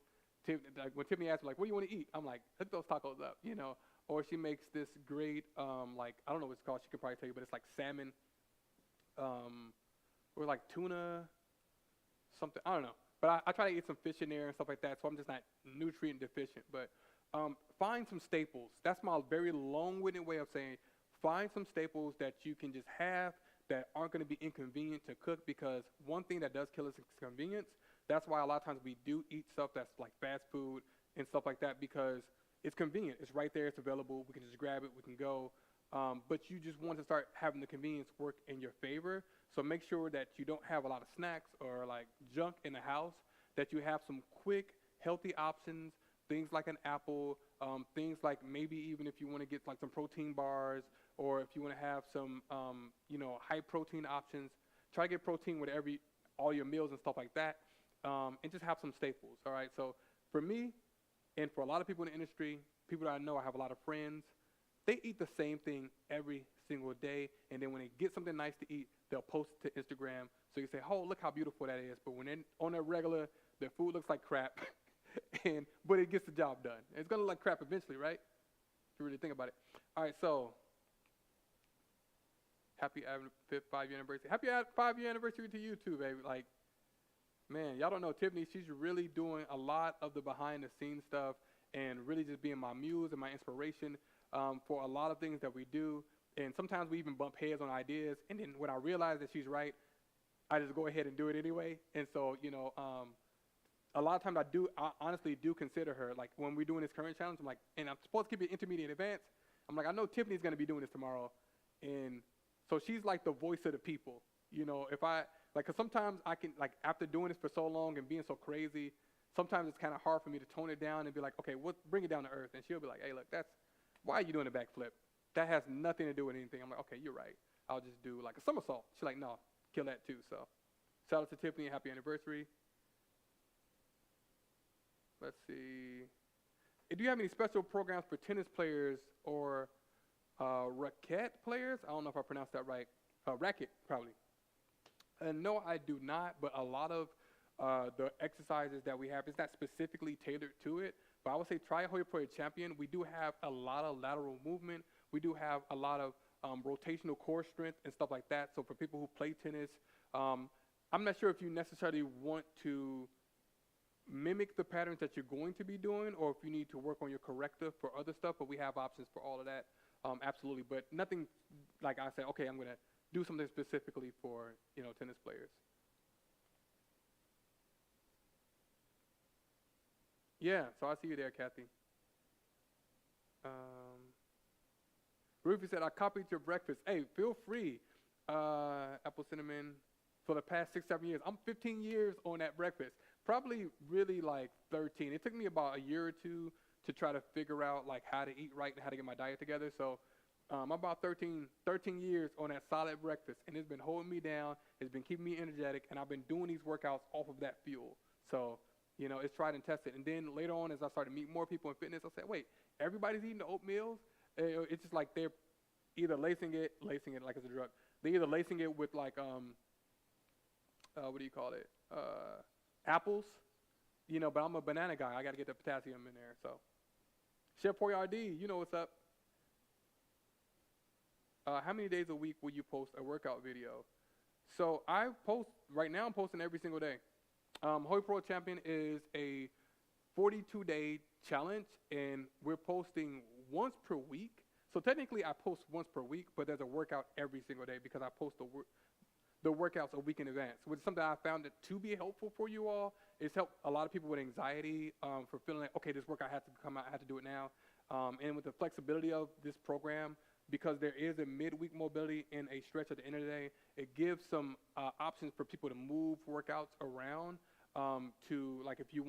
[SPEAKER 1] Like when Tiffany asks me, like, what do you want to eat? I'm like, hook those tacos up, you know. Or she makes this great, like, I don't know what it's called. She could probably tell you, but it's like salmon or like tuna, something. I don't know. But I try to eat some fish in there and stuff like that, so I'm just not nutrient deficient. But find some staples. That's my very long-winded way of saying find some staples that you can just have that aren't going to be inconvenient to cook, because one thing that does kill us is convenience. That's why a lot of times we do eat stuff that's like fast food and stuff like that, because it's convenient. It's right there. It's available. We can just grab it. We can go. But you just want to start having the convenience work in your favor. So make sure that you don't have a lot of snacks or like junk in the house, that you have some quick, healthy options, things like an apple, things like maybe even if you want to get like some protein bars, or if you want to have some, high protein options, try to get protein with all your meals and stuff like that, and just have some staples. All right. So for me, and for a lot of people in the industry, people that I know, I have a lot of friends, they eat the same thing every single day, and then when they get something nice to eat, they'll post it to Instagram. So you say, oh, look how beautiful that is. But when they're on their regular, their food looks like crap, but it gets the job done. It's going to look like crap eventually, right? If you really think about it. All right, so happy 5-year anniversary. Happy 5-year anniversary to you too, baby. Like, man, y'all don't know Tiffany. She's really doing a lot of the behind-the-scenes stuff and really just being my muse and my inspiration for a lot of things that we do. And sometimes we even bump heads on ideas. And then when I realize that she's right, I just go ahead and do it anyway. And so, a lot of times I honestly do consider her. Like when we're doing this current challenge, I'm like, and I'm supposed to keep it intermediate advanced. I'm like, I know Tiffany's going to be doing this tomorrow. And so she's like the voice of the people. Cause sometimes I can, like, after doing this for so long and being so crazy, sometimes it's kind of hard for me to tone it down and be like, okay, bring it down to earth. And she'll be like, hey, look, why are you doing a backflip? That has nothing to do with anything. I'm like, okay, you're right. I'll just do like a somersault. She's like, no, kill that too. So shout out to Tiffany and happy anniversary. Let's see. Do you have any special programs for tennis players or racket players? I don't know if I pronounced that right. Racket, probably. No, I do not, but a lot of the exercises that we have, it's not specifically tailored to it, but I would say try HoyPRO Champion. We do have a lot of lateral movement. We do have a lot of rotational core strength and stuff like that. So for people who play tennis, I'm not sure if you necessarily want to mimic the patterns that you're going to be doing, or if you need to work on your corrective for other stuff, but we have options for all of that, absolutely. But nothing like I say, okay, I'm going to do something specifically for, tennis players. Yeah, so I see you there, Kathy. Rufy said, I copied your breakfast. Hey, feel free, apple cinnamon, for the past 6-7 years. I'm 15 years on that breakfast. Probably really like 13. It took me about a year or two to try to figure out like how to eat right and how to get my diet together. So I'm about 13 years on that solid breakfast, and it's been holding me down. It's been keeping me energetic, and I've been doing these workouts off of that fuel. So, it's tried and tested. And then later on, as I started to meet more people in fitness, I said, wait, everybody's eating the oatmeals? It's just like they're either lacing it like it's a drug. They're either lacing it with like, what do you call it? Apples, but I'm a banana guy. I got to get the potassium in there. So, Chef RD, you know what's up. How many days a week will you post a workout video? So right now I'm posting every single day. HoyPRO Champion is a 42-day challenge, and we're posting once per week. So technically I post once per week, but there's a workout every single day because I post the workouts a week in advance, which is something I found it to be helpful for you all. It's helped a lot of people with anxiety for feeling like, okay, this workout has to come out, I have to do it now. And with the flexibility of this program, because there is a midweek mobility and a stretch at the end of the day, it gives some options for people to move workouts around to, like, if you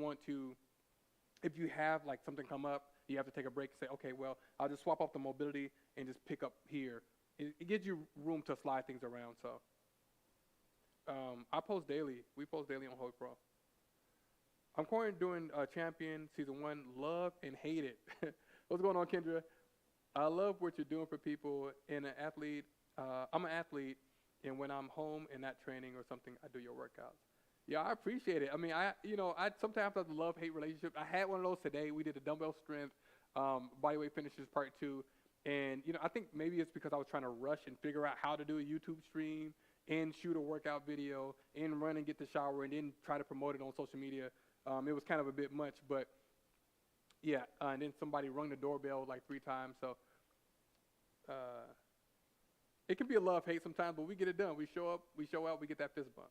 [SPEAKER 1] have like something come up, you have to take a break and say, okay, well, I'll just swap off the mobility and just pick up here. It gives you room to slide things around. So I post daily. We post daily on HoyPRO. I'm currently doing Champion Season 1, love and hate it. What's going on, Kendra? I love what you're doing for people. And I'm an athlete, and when I'm home and not training or something, I do your workouts. Yeah, I appreciate it. I mean, I sometimes have a love-hate relationship. I had one of those today. We did a dumbbell strength, bodyweight finishes part 2. And, I think maybe it's because I was trying to rush and figure out how to do a YouTube stream and shoot a workout video and run and get the shower and then try to promote it on social media. It was kind of a bit much, but yeah. And then somebody rung the doorbell like 3 times. So it can be a love-hate sometimes, but we get it done. We show up, we get that fist bump.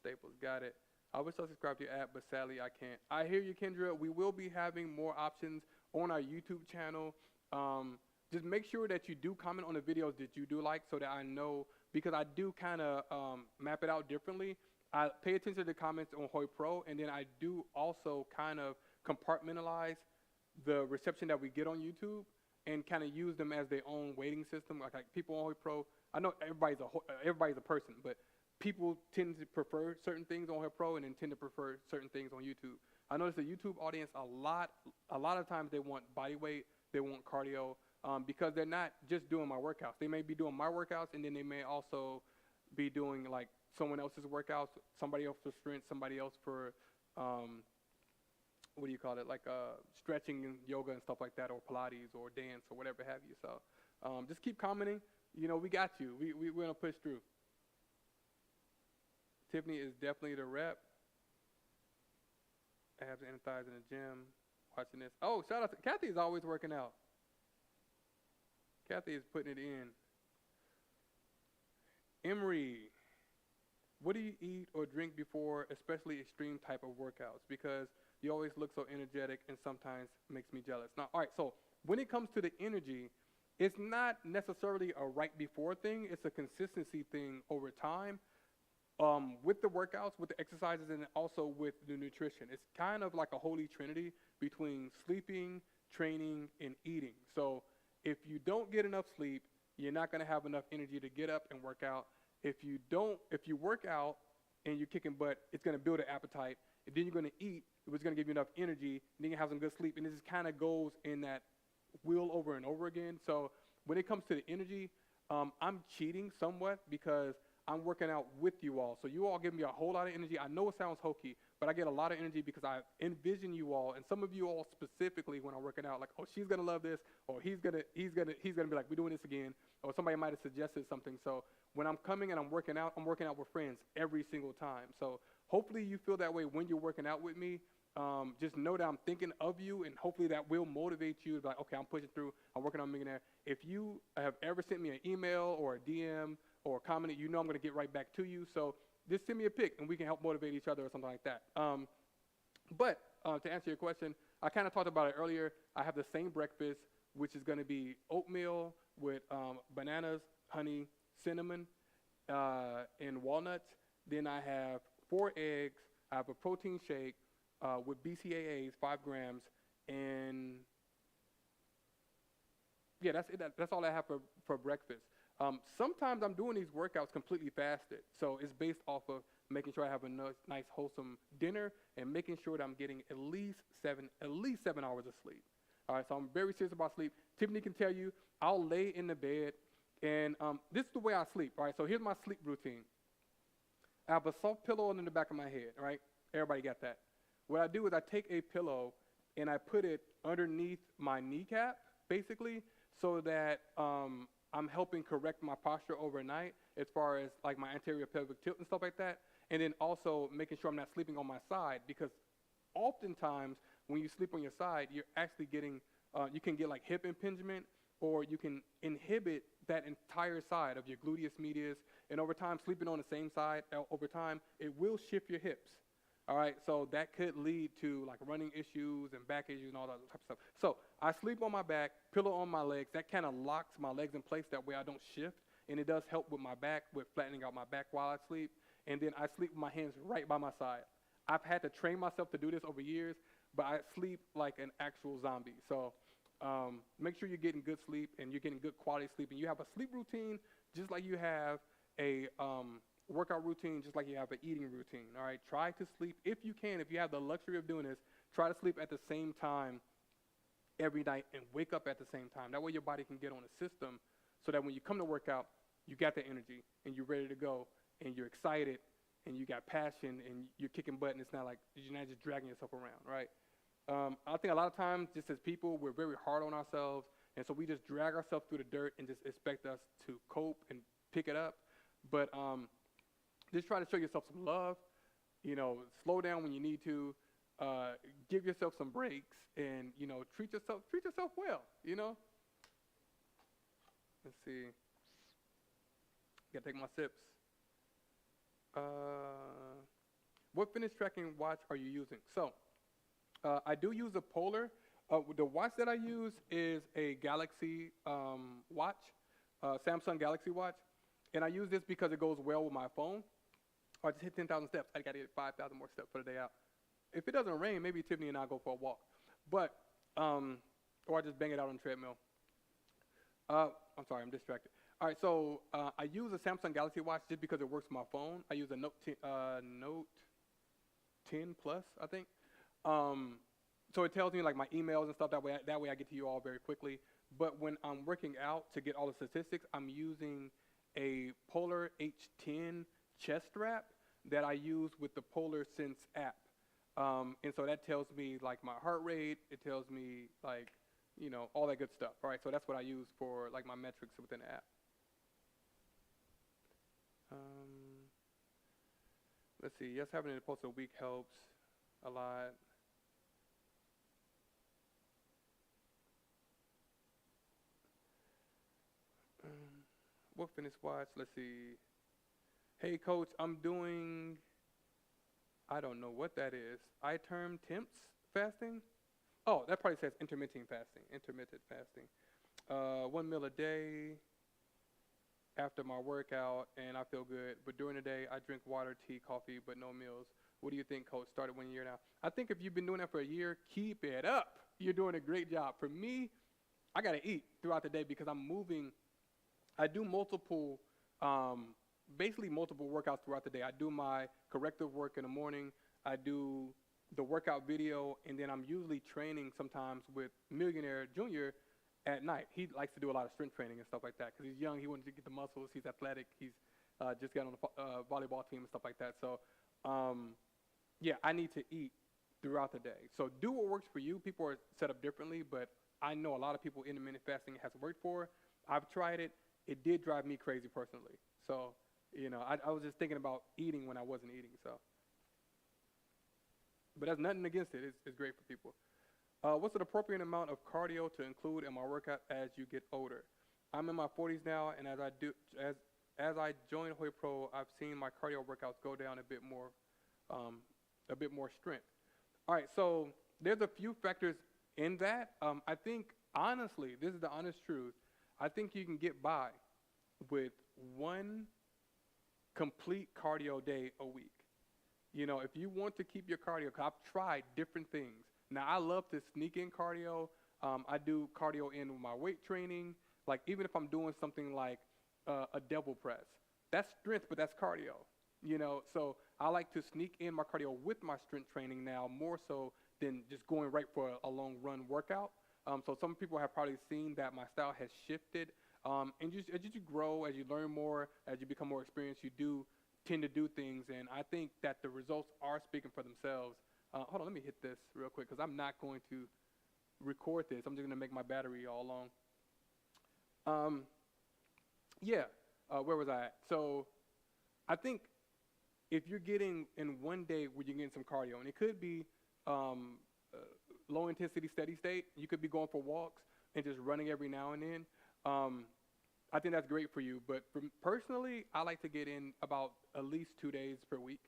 [SPEAKER 1] Staples, got it. I wish I subscribed to your app, but sadly I can't. I hear you, Kendra. We will be having more options on our YouTube channel. Just make sure that you do comment on the videos that you do like so that I know, because I do kind of map it out differently. I pay attention to the comments on HoyPRO, and then I do also kind of compartmentalize the reception that we get on YouTube and kind of use them as their own weighting system. Like people on HoyPRO, I know everybody's a person, but people tend to prefer certain things on HoyPRO and then tend to prefer certain things on YouTube. I notice the YouTube audience a lot of times they want body weight, they want cardio, because they're not just doing my workouts. They may be doing my workouts, and then they may also be doing like someone else's workouts, somebody else for strength, somebody else for, like stretching and yoga and stuff like that, or Pilates or dance or whatever have you. So just keep commenting. We got you. We're going to push through. Tiffany is definitely the rep. Abs and thighs in the gym. Watching this. Oh, shout out to Kathy is always working out. Kathy is putting it in. Emery, what do you eat or drink before, especially extreme type of workouts? Because you always look so energetic and sometimes makes me jealous. Now, all right, so when it comes to the energy, it's not necessarily a right before thing. It's a consistency thing over time. With the workouts, with the exercises, and also with the nutrition. It's kind of like a holy trinity between sleeping, training, and eating. So if you don't get enough sleep, you're not going to have enough energy to get up and work out. If you work out and you're kicking butt, it's going to build an appetite. And then you're going to eat, which is going to give you enough energy. And then you have some good sleep. And this just kind of goes in that wheel over and over again. So when it comes to the energy, I'm cheating somewhat because I'm working out with you all. So you all give me a whole lot of energy. I know it sounds hokey, but I get a lot of energy because I envision you all, and some of you all specifically when I'm working out, like, oh, she's gonna love this, or he's gonna be like, we're doing this again, or somebody might have suggested something. So when I'm coming and I'm working out with friends every single time. So hopefully you feel that way when you're working out with me. Just know that I'm thinking of you, and hopefully that will motivate you to be like, okay, I'm pushing through, I'm working on Millionaire. If you have ever sent me an email or a DM or commented, I'm going to get right back to you. So just send me a pic, and we can help motivate each other or something like that. But to answer your question, I kind of talked about it earlier. I have the same breakfast, which is going to be oatmeal with bananas, honey, cinnamon, and walnuts. Then I have 4 eggs. I have a protein shake with BCAAs, 5 grams, and yeah, that's it. That's all I have for breakfast. Sometimes I'm doing these workouts completely fasted, so it's based off of making sure I have a nice wholesome dinner and making sure that I'm getting at least 7 hours of sleep. All right, so I'm very serious about sleep. Tiffany can tell you, I'll lay in the bed, and this is the way I sleep. All right, so here's my sleep routine. I have a soft pillow under the back of my head. Right, Everybody got that. What I do is I take a pillow and I put it underneath my kneecap, basically, so that I'm helping correct my posture overnight as far as like my anterior pelvic tilt and stuff like that. And then also making sure I'm not sleeping on my side, because oftentimes when you sleep on your side, you're actually getting, you can get like hip impingement, or you can inhibit that entire side of your gluteus medius. And over time, sleeping on the same side, over time, it will shift your hips. All right, so that could lead to like running issues and back issues and all that type of stuff. So I sleep on my back, pillow on my legs. That kind of locks my legs in place. That way I don't shift. And it does help with my back, with flattening out my back while I sleep. And then I sleep with my hands right by my side. I've had to train myself to do this over years, but I sleep like an actual zombie. So make sure you're getting good sleep and you're getting good quality sleep. And you have a sleep routine just like you have a workout routine, just like you have an eating routine. All right, try to sleep if you can. If you have the luxury of doing this, try to sleep at the same time every night and wake up at the same time. That way your body can get on a system so that when you come to work out, you got the energy and you're ready to go and you're excited and you got passion and you're kicking butt, and it's not like you're not just dragging yourself around, right? I think a lot of times, just as people, we're very hard on ourselves, and so we just drag ourselves through the dirt and just expect us to cope and pick it up. But just try to show yourself some love, you know, slow down when you need to, give yourself some breaks, and, you know, treat yourself well, you know. Let's see. Gotta take my sips. What fitness tracking watch are you using? So, I do use a Polar. The watch that I use is a Galaxy watch, Samsung Galaxy watch. And I use this because it goes well with my phone. I just hit 10,000 steps. I got to hit 5,000 more steps for the day out. If it doesn't rain, maybe Tiffany and I go for a walk. But, or I just bang it out on the treadmill. I'm sorry, I'm distracted. All right, so I use a Samsung Galaxy watch just because it works with my phone. I use a Note 10 Plus, I think. So it tells me like my emails and stuff. That way I get to you all very quickly. But when I'm working out to get all the statistics, I'm using a Polar H10 chest strap that I use with the Polar Sense app. And so that tells me like my heart rate. It tells me like, you know, all that good stuff. All right, so that's what I use for like my metrics within the app. Let's see. Yes, having it posted a week helps a lot. What fitness watch? Let's see. Hey, coach, I'm doing, I don't know what that is. I term temps fasting? Oh, that probably says intermittent fasting. 1 meal a day after my workout, and I feel good. But during the day, I drink water, tea, coffee, but no meals. What do you think, coach? Started 1 year now. I think if you've been doing that for a year, keep it up. You're doing a great job. For me, I got to eat throughout the day because I'm moving. I do multiple, basically multiple workouts throughout the day. I do my corrective work in the morning. I do the workout video, and then I'm usually training sometimes with Millionaire Jr. at night. He likes to do a lot of strength training and stuff like that because he's young. He wants to get the muscles. He's athletic. He's just got on the volleyball team and stuff like that. So, yeah, I need to eat throughout the day. So do what works for you. People are set up differently, but I know a lot of people intermittent fasting has worked for. I've tried it. It did drive me crazy personally. So, you know, I was just thinking about eating when I wasn't eating. So, but there's nothing against it. It's great for people. What's an appropriate amount of cardio to include in my workout as you get older? I'm in my 40s now, and as I joined HoyPRO, I've seen my cardio workouts go down a bit more strength. All right, so there's a few factors in that. I think, honestly, this is the honest truth. I think you can get by with one complete cardio day a week. You know, if you want to keep your cardio, 'cause I've tried different things. Now, I love to sneak in cardio. I do cardio in with my weight training. Like, even if I'm doing something like a devil press, that's strength, but that's cardio. You know, so I like to sneak in my cardio with my strength training now, more so than just going right for a long run workout. So some people have probably seen that my style has shifted. And as you grow, as you learn more, as you become more experienced, you do tend to do things, and I think that the results are speaking for themselves. Hold on, let me hit this real quick because I'm not going to record this. I'm just going to make my battery all long. Yeah, where was I at? So I think if you're getting in one day where you're getting some cardio, and it could be low intensity, steady state, you could be going for walks and just running every now and then. I think that's great for you. But personally, I like to get in about at least 2 days per week.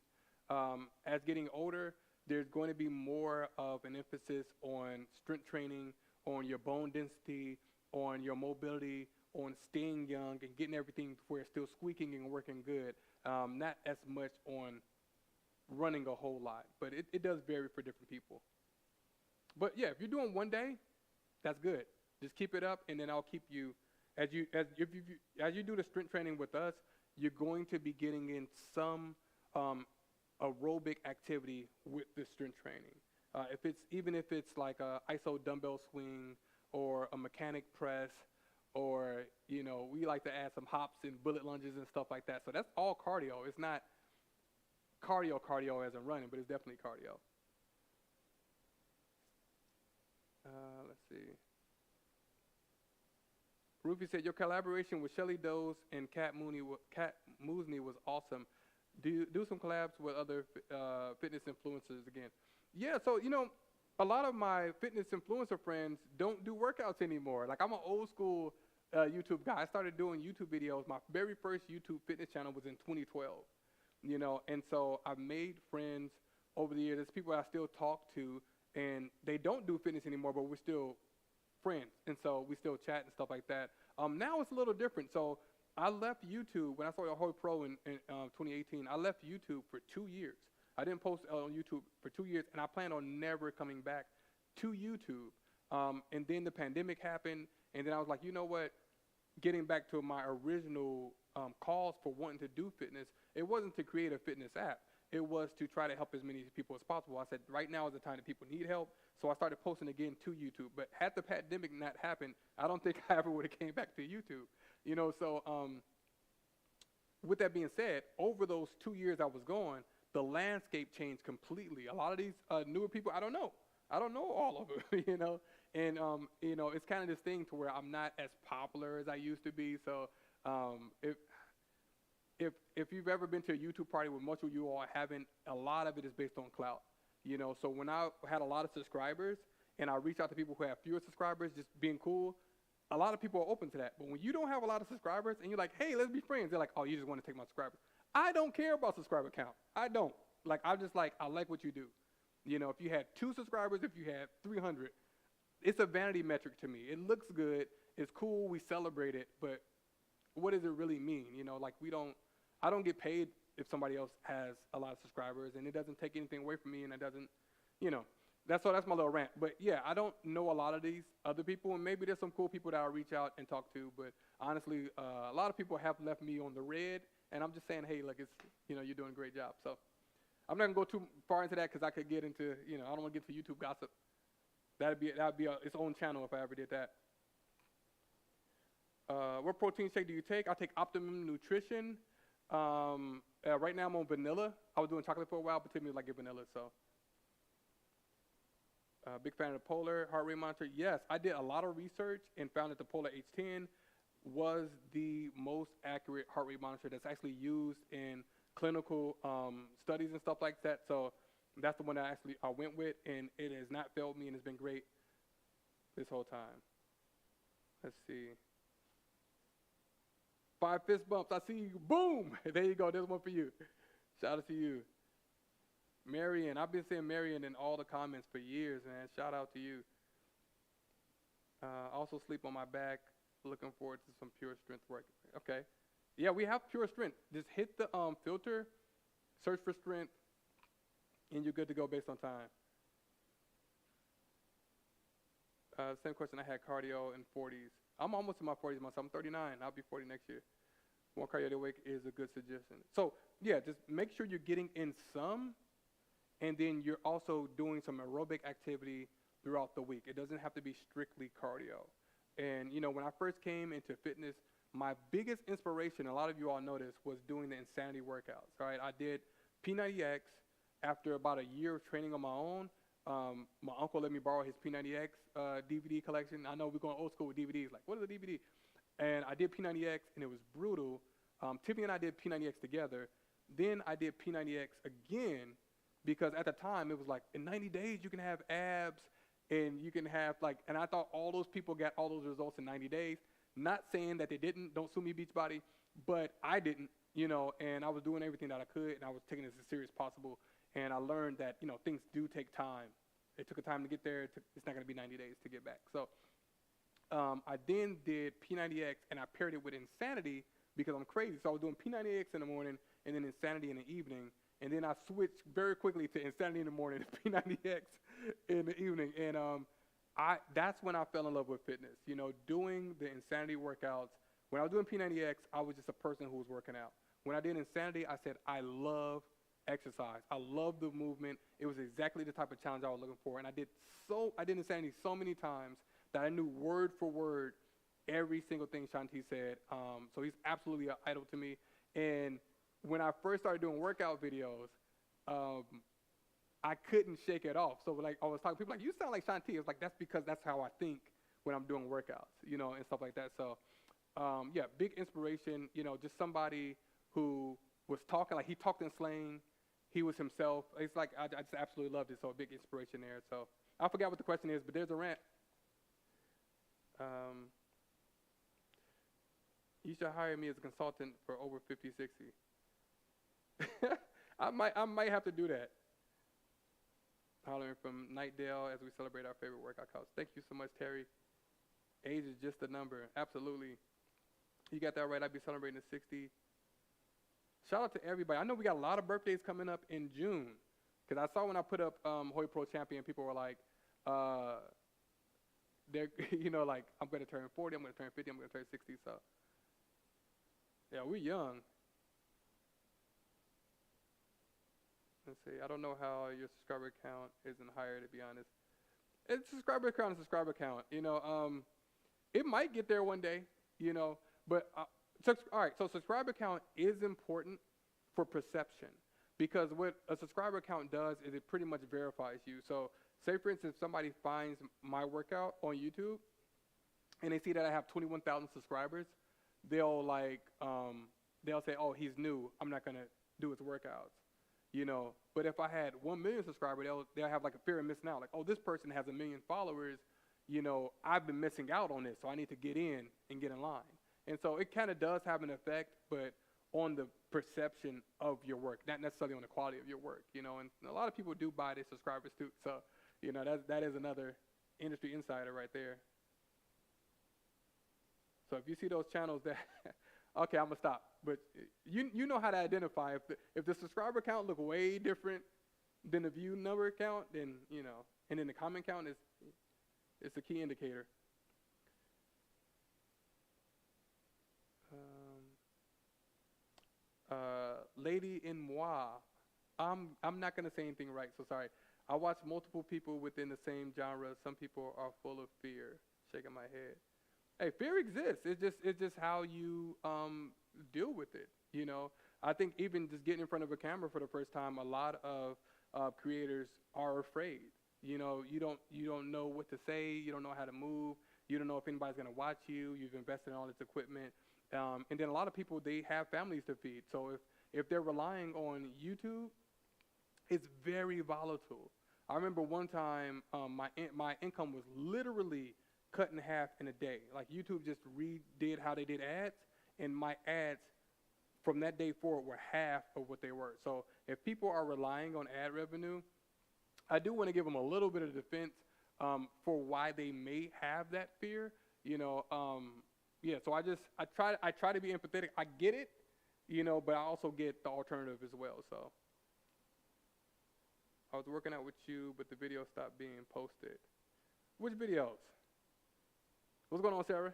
[SPEAKER 1] As getting older, there's going to be more of an emphasis on strength training, on your bone density, on your mobility, on staying young and getting everything where it's still squeaking and working good. Not as much on running a whole lot, but it does vary for different people. But yeah, if you're doing one day, that's good. Just keep it up, and then I'll keep you as you do the strength training with us. You're going to be getting in some aerobic activity with the strength training. Even if it's like a iso dumbbell swing or a mechanic press, or we like to add some hops and bullet lunges and stuff like that. So that's all cardio. It's not cardio as in running, but it's definitely cardio. Let's see. Rufy said your collaboration with Shelly Doze and Kat Moosney was awesome. Do some collabs with other fitness influencers again? Yeah, so a lot of my fitness influencer friends don't do workouts anymore. Like, I'm an old school YouTube guy. I started doing YouTube videos. My very first YouTube fitness channel was in 2012, and so I've made friends over the years. There's people I still talk to, and they don't do fitness anymore, but we're still friends, and so we still chat and stuff like that. Now it's a little different. So I left YouTube when I started HoyPRO in 2018. I left YouTube for 2 years. I didn't post on YouTube for 2 years, and I plan on never coming back to YouTube. And then the pandemic happened, and then I was like, you know what? Getting back to my original cause for wanting to do fitness, it wasn't to create a fitness app. It was to try to help as many people as possible. I said, right now is the time that people need help. So I started posting again to YouTube. But had the pandemic not happened, I don't think I ever would have came back to YouTube. So with that being said, over those 2 years I was gone, the landscape changed completely. A lot of these newer people, I don't know all of them, and it's kind of this thing to where I'm not as popular as I used to be. So if you've ever been to a YouTube party with most of you all haven't, a lot of it is based on clout. So when I had a lot of subscribers and I reach out to people who have fewer subscribers, just being cool, a lot of people are open to that. But when you don't have a lot of subscribers and you're like, hey, let's be friends, they're like, oh, you just want to take my subscribers. I don't care about subscriber count. I don't. I'm just like, I like what you do. If you had 2 subscribers, if you had 300, it's a vanity metric to me. It looks good. It's cool. We celebrate it. But what does it really mean? I don't get paid if somebody else has a lot of subscribers, and it doesn't take anything away from me, and it doesn't, that's my little rant. But yeah, I don't know a lot of these other people, and maybe there's some cool people that I'll reach out and talk to. But honestly, a lot of people have left me on the red, and I'm just saying, hey, look, it's, you're doing a great job. So I'm not gonna go too far into that because I could get into, I don't want to get into YouTube gossip. That'd be its own channel if I ever did that. What protein shake do you take? I take Optimum Nutrition. Right now I'm on vanilla. I was doing chocolate for a while, but typically I get vanilla. So big fan of the Polar heart rate monitor. Yes, I did a lot of research and found that the Polar H10 was the most accurate heart rate monitor that's actually used in clinical studies and stuff like that. So that's the one that I went with, and it has not failed me, and it's been great this whole time. Let's see. 5 fist bumps. I see you. Boom. There you go. There's one for you. Shout out to you. Marion. I've been saying Marion in all the comments for years, man. Shout out to you. Also sleep on my back. Looking forward to some pure strength work. Okay. Yeah, we have pure strength. Just hit the filter, search for strength, and you're good to go based on time. Same question I had, cardio in 40s. I'm almost in my 40s myself. I'm 39. I'll be 40 next year. More cardio a week is a good suggestion. So, yeah, just make sure you're getting in some, and then you're also doing some aerobic activity throughout the week. It doesn't have to be strictly cardio. And, when I first came into fitness, my biggest inspiration, a lot of you all know this, was doing the insanity workouts. Right, I did P90X after about a year of training on my own. My uncle let me borrow his P90X DVD collection. I know we're going old school with DVDs. Like, what is a DVD? And I did P90X, and it was brutal. Tiffany and I did P90X together. Then I did P90X again, because at the time it was like, in 90 days you can have abs, and you can have like, and I thought all those people got all those results in 90 days. Not saying that they didn't. Don't sue me, Beachbody, but I didn't. And I was doing everything that I could, and I was taking this as serious as possible. And I learned that things do take time. It took a time to get there. It's not going to be 90 days to get back. So I then did P90X, and I paired it with insanity because I'm crazy. So I was doing P90X in the morning and then insanity in the evening. And then I switched very quickly to insanity in the morning and P90X in the evening. And that's when I fell in love with fitness. Doing the insanity workouts. When I was doing P90X, I was just a person who was working out. When I did insanity, I said, I love exercise. I love the movement. It was exactly the type of challenge I was looking for. And I did insanity so many times that I knew word for word every single thing Shanti said. So he's absolutely an idol to me. And when I first started doing workout videos, I couldn't shake it off. So like I was talking to people like, you sound like Shanti. It's like, that's because that's how I think when I'm doing workouts, and stuff like that. So yeah, big inspiration, just somebody who was talking, like he talked in slang. He was himself. It's like, I just absolutely loved it. So a big inspiration there. So I forgot what the question is, but there's a rant. You should hire me as a consultant for over 50, 60. I might have to do that. Hollering from Nightdale as we celebrate our favorite workout coach. Thank you so much, Terry. Age is just a number. Absolutely. You got that right. I'd be celebrating the 60. Shout out to everybody. I know we got a lot of birthdays coming up in June. Because I saw when I put up HoyPRO champion, people were like, they're, like, I'm going to turn 40, I'm going to turn 50, I'm going to turn 60. So, yeah, we're young. Let's see. I don't know how your subscriber count isn't higher, to be honest. It's subscriber count is subscriber count. It might get there one day, but all right, so subscriber count is important for perception, because what a subscriber count does is it pretty much verifies you. So say, for instance, somebody finds my workout on YouTube and they see that I have 21,000 subscribers, they'll say, oh, he's new, I'm not going to do his workouts. But if I had 1 million subscribers, they'll have like a fear of missing out. Like, oh, this person has 1 million followers, I've been missing out on this, so I need to get in and get in line. And so it kind of does have an effect, but on the perception of your work, not necessarily on the quality of your work, and a lot of people do buy their subscribers too. So, that is another industry insider right there. So if you see those channels that, okay, I'm gonna stop. But you know how to identify if the subscriber count look way different than the view number count, then and then the comment count is a key indicator. Lady in moi. I'm not gonna say anything right, so sorry. I watch multiple people within the same genre. Some people are full of fear. Shaking my head. Hey, fear exists. It's just how you deal with it. I think even just getting in front of a camera for the first time, a lot of creators are afraid. You don't know what to say. You don't know how to move. You don't know if anybody's gonna watch you. You've invested in all this equipment, and then a lot of people, they have families to feed. So if they're relying on YouTube, it's very volatile. I remember one time my income was literally cut in half in a day. Like, YouTube just redid how they did ads, and my ads from that day forward were half of what they were. So if people are relying on ad revenue, I do want to give them a little bit of defense for why they may have that fear. Yeah. So I try to be empathetic. I get it, but I also get the alternative as well. So I was working out with you, but the video stopped being posted. Which videos? What's going on, Sarah?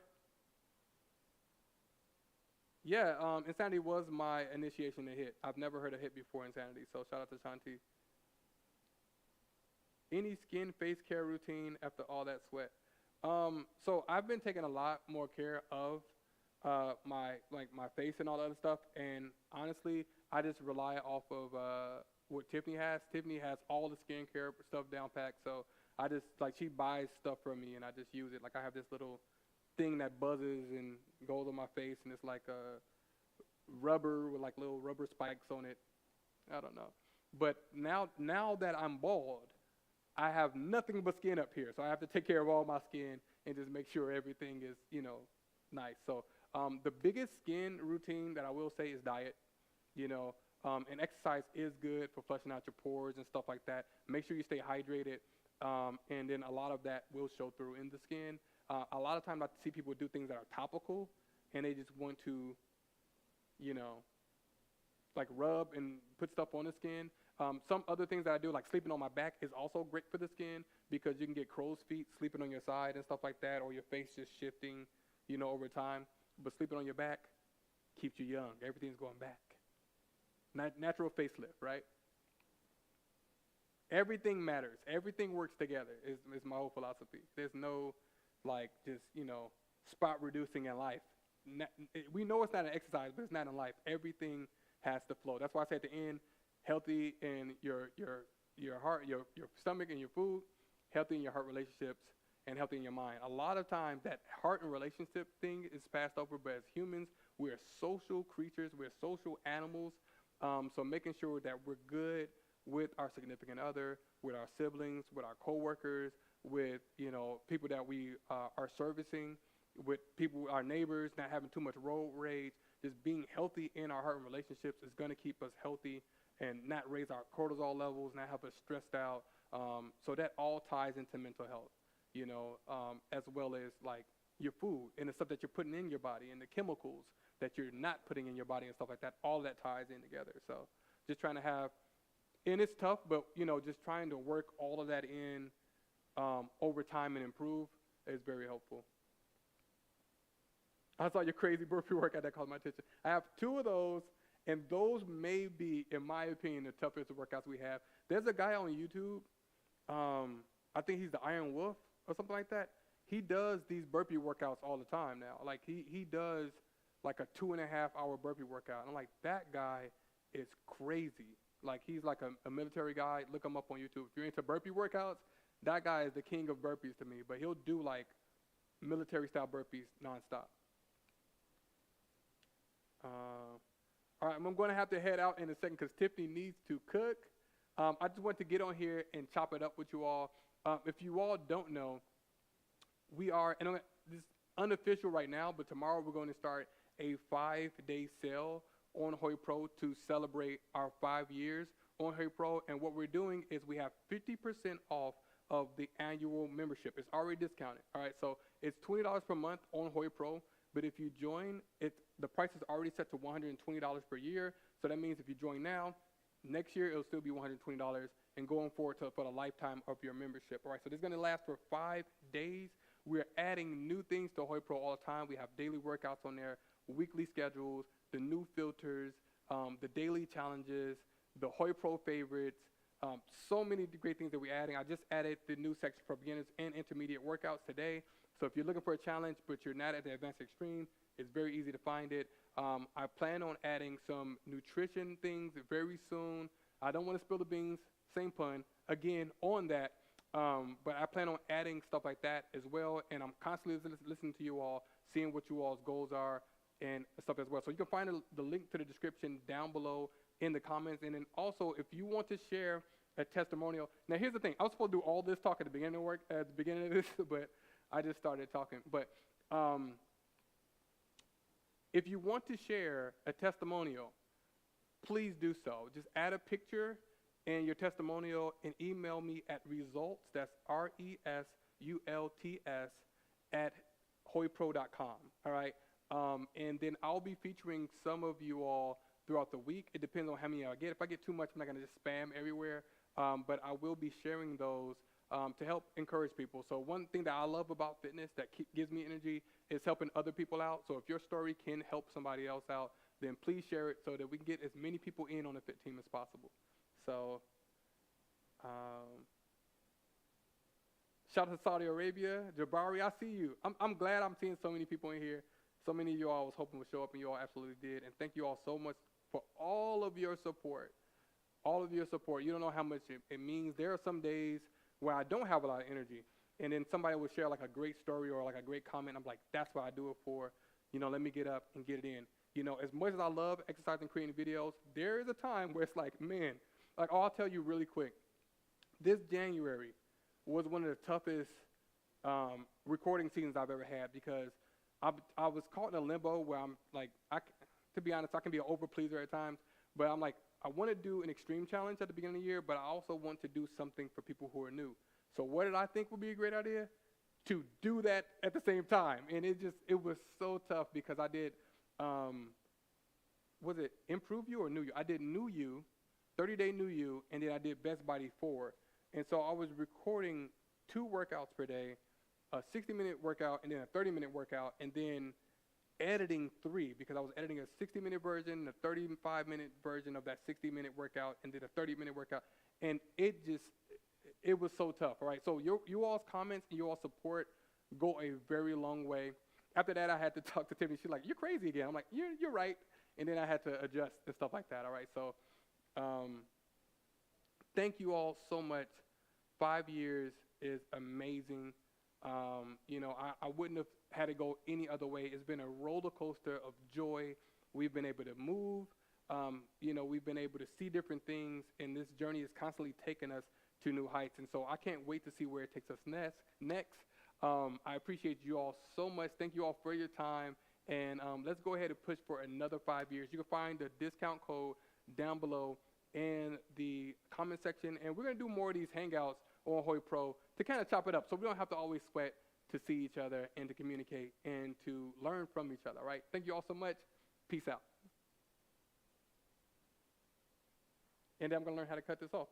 [SPEAKER 1] Yeah, Insanity was my initiation to HIIT. I've never heard of HIIT before Insanity, so shout out to Shanti. Any skin, face care routine after all that sweat? So I've been taking a lot more care of my face and all the other stuff. And honestly, I just rely off of what Tiffany has. Tiffany has all the skincare stuff down packed. So I just like she buys stuff from me and I just use it. Like I have this little thing that buzzes and goes on my face and it's like a rubber with like little rubber spikes on it. I don't know. But now that I'm bald, I have nothing but skin up here. So I have to take care of all my skin and just make sure everything is, nice. So the biggest skin routine that I will say is diet, and exercise is good for flushing out your pores and stuff like that. Make sure you stay hydrated. And then a lot of that will show through in the skin. A lot of times I see people do things that are topical and they just want to, like rub and put stuff on the skin. Some other things that I do, like sleeping on my back, is also great for the skin because you can get crow's feet sleeping on your side and stuff like that, or your face just shifting, over time. But sleeping on your back keeps you young. Everything's going back. Natural facelift, right? Everything matters. Everything works together is my whole philosophy. There's no, just, spot reducing in life. We know it's not an exercise, but it's not in life. Everything has to flow. That's why I say at the end, healthy in your heart, your stomach and your food, healthy in your heart relationships, and healthy in your mind. A lot of times that heart and relationship thing is passed over, but as humans, we're social creatures, we're social animals. So making sure that we're good with our significant other, with our siblings, with our coworkers, with people that we are servicing, with people, our neighbors, not having too much road rage, just being healthy in our heart and relationships is going to keep us healthy and not raise our cortisol levels, not have us stressed out. So that all ties into mental health, as well as like your food and the stuff that you're putting in your body and the chemicals that you're not putting in your body and stuff like that. All that ties in together. So just trying to have, and it's tough, but just trying to work all of that in over time and improve is very helpful. I saw your crazy burpee workout that caught my attention. I have 2 of those, and those may be, in my opinion, the toughest workouts we have. There's a guy on YouTube, I think he's the Iron Wolf or something like that. He does these burpee workouts all the time now. Like he does like a 2.5-hour burpee workout. And I'm like, that guy is crazy. Like he's like a military guy. Look him up on YouTube. If you're into burpee workouts, that guy is the king of burpees to me. But he'll do like military style burpees nonstop. All right, I'm going to have to head out in a second because Tiffany needs to cook. I just want to get on here and chop it up with you all. If you all don't know, we are, and this is unofficial right now, but tomorrow we're going to start a 5-day sale on HoyPRO to celebrate our 5 years on HoyPRO. And what we're doing is we have 50% off of the annual membership. It's already discounted. All right, so it's $20 per month on HoyPRO. But if you join, the price is already set to $120 per year. So that means if you join now, next year it'll still be $120 and going forward for the lifetime of your membership. All right, so this is going to last for 5 days. We're adding new things to HoyPRO all the time. We have daily workouts on there, weekly schedules, the new filters, the daily challenges, the HoyPRO favorites, so many great things that we're adding. I just added the new section for beginners and intermediate workouts today. So if you're looking for a challenge, but you're not at the advanced extreme, it's very easy to find it. I plan on adding some nutrition things very soon. I don't want to spill the beans, same pun, again on that. But I plan on adding stuff like that as well. And I'm constantly listening to you all, seeing what you all's goals are and stuff as well. So you can find the link to the description down below in the comments. And then also, if you want to share a testimonial. Now, here's the thing. I was supposed to do all this talk at the beginning of this, but I just started talking. But if you want to share a testimonial, please do so. Just add a picture and your testimonial and email me at results, that's RESULTS, at HoyPRO.com. All right. And then I'll be featuring some of you all throughout the week. It depends on how many I get. If I get too much, I'm not going to just spam everywhere. But I will be sharing those to help encourage people. So one thing that I love about fitness that gives me energy is helping other people out. So if your story can help somebody else out, then please share it so that we can get as many people in on the fit team as possible. So shout out to Saudi Arabia. Jabari, I see you. I'm glad I'm seeing so many people in here. So many of you all was hoping would show up, and you all absolutely did. And thank you all so much for all of your support. All of your support. You don't know how much it means. There are some days where I don't have a lot of energy, and then somebody will share like a great story or like a great comment. I'm like, that's what I do it for. Let me get up and get it in. As much as I love exercising, creating videos, there is a time where it's like, man, like I'll tell you really quick. This January was one of the toughest recording seasons I've ever had, because I was caught in a limbo where I'm like, to be honest, I can be an overpleaser at times, but I'm like, I want to do an extreme challenge at the beginning of the year, but I also want to do something for people who are new. So what did I think would be a great idea? To do that at the same time. And it was so tough, because I did, was it Improve You or New You? I did New You, 30-day New You, and then I did Best Body 4. And so I was recording 2 workouts per day, a 60-minute workout and then a 30-minute workout, and then editing 3, because I was editing a 60-minute version, a 35-minute version of that 60-minute workout, and then a 30-minute workout. And it was so tough, all right? So you all's comments and you all's support go a very long way. After that, I had to talk to Tiffany. She's like, you're crazy again. I'm like, you're right. And then I had to adjust and stuff like that, all right? So thank you all so much. 5 years is amazing. I wouldn't have had it go any other way. It's been a roller coaster of joy. We've been able to move. We've been able to see different things, and this journey is constantly taking us to new heights. And so I can't wait to see where it takes us next. I appreciate you all so much. Thank you all for your time. And let's go ahead and push for another 5 years. You can find the discount code down below in the comment section. And we're going to do more of these hangouts on HoyPRO to kind of chop it up, so we don't have to always sweat to see each other and to communicate and to learn from each other, right? Thank you all so much. Peace out. And I'm going to learn how to cut this off.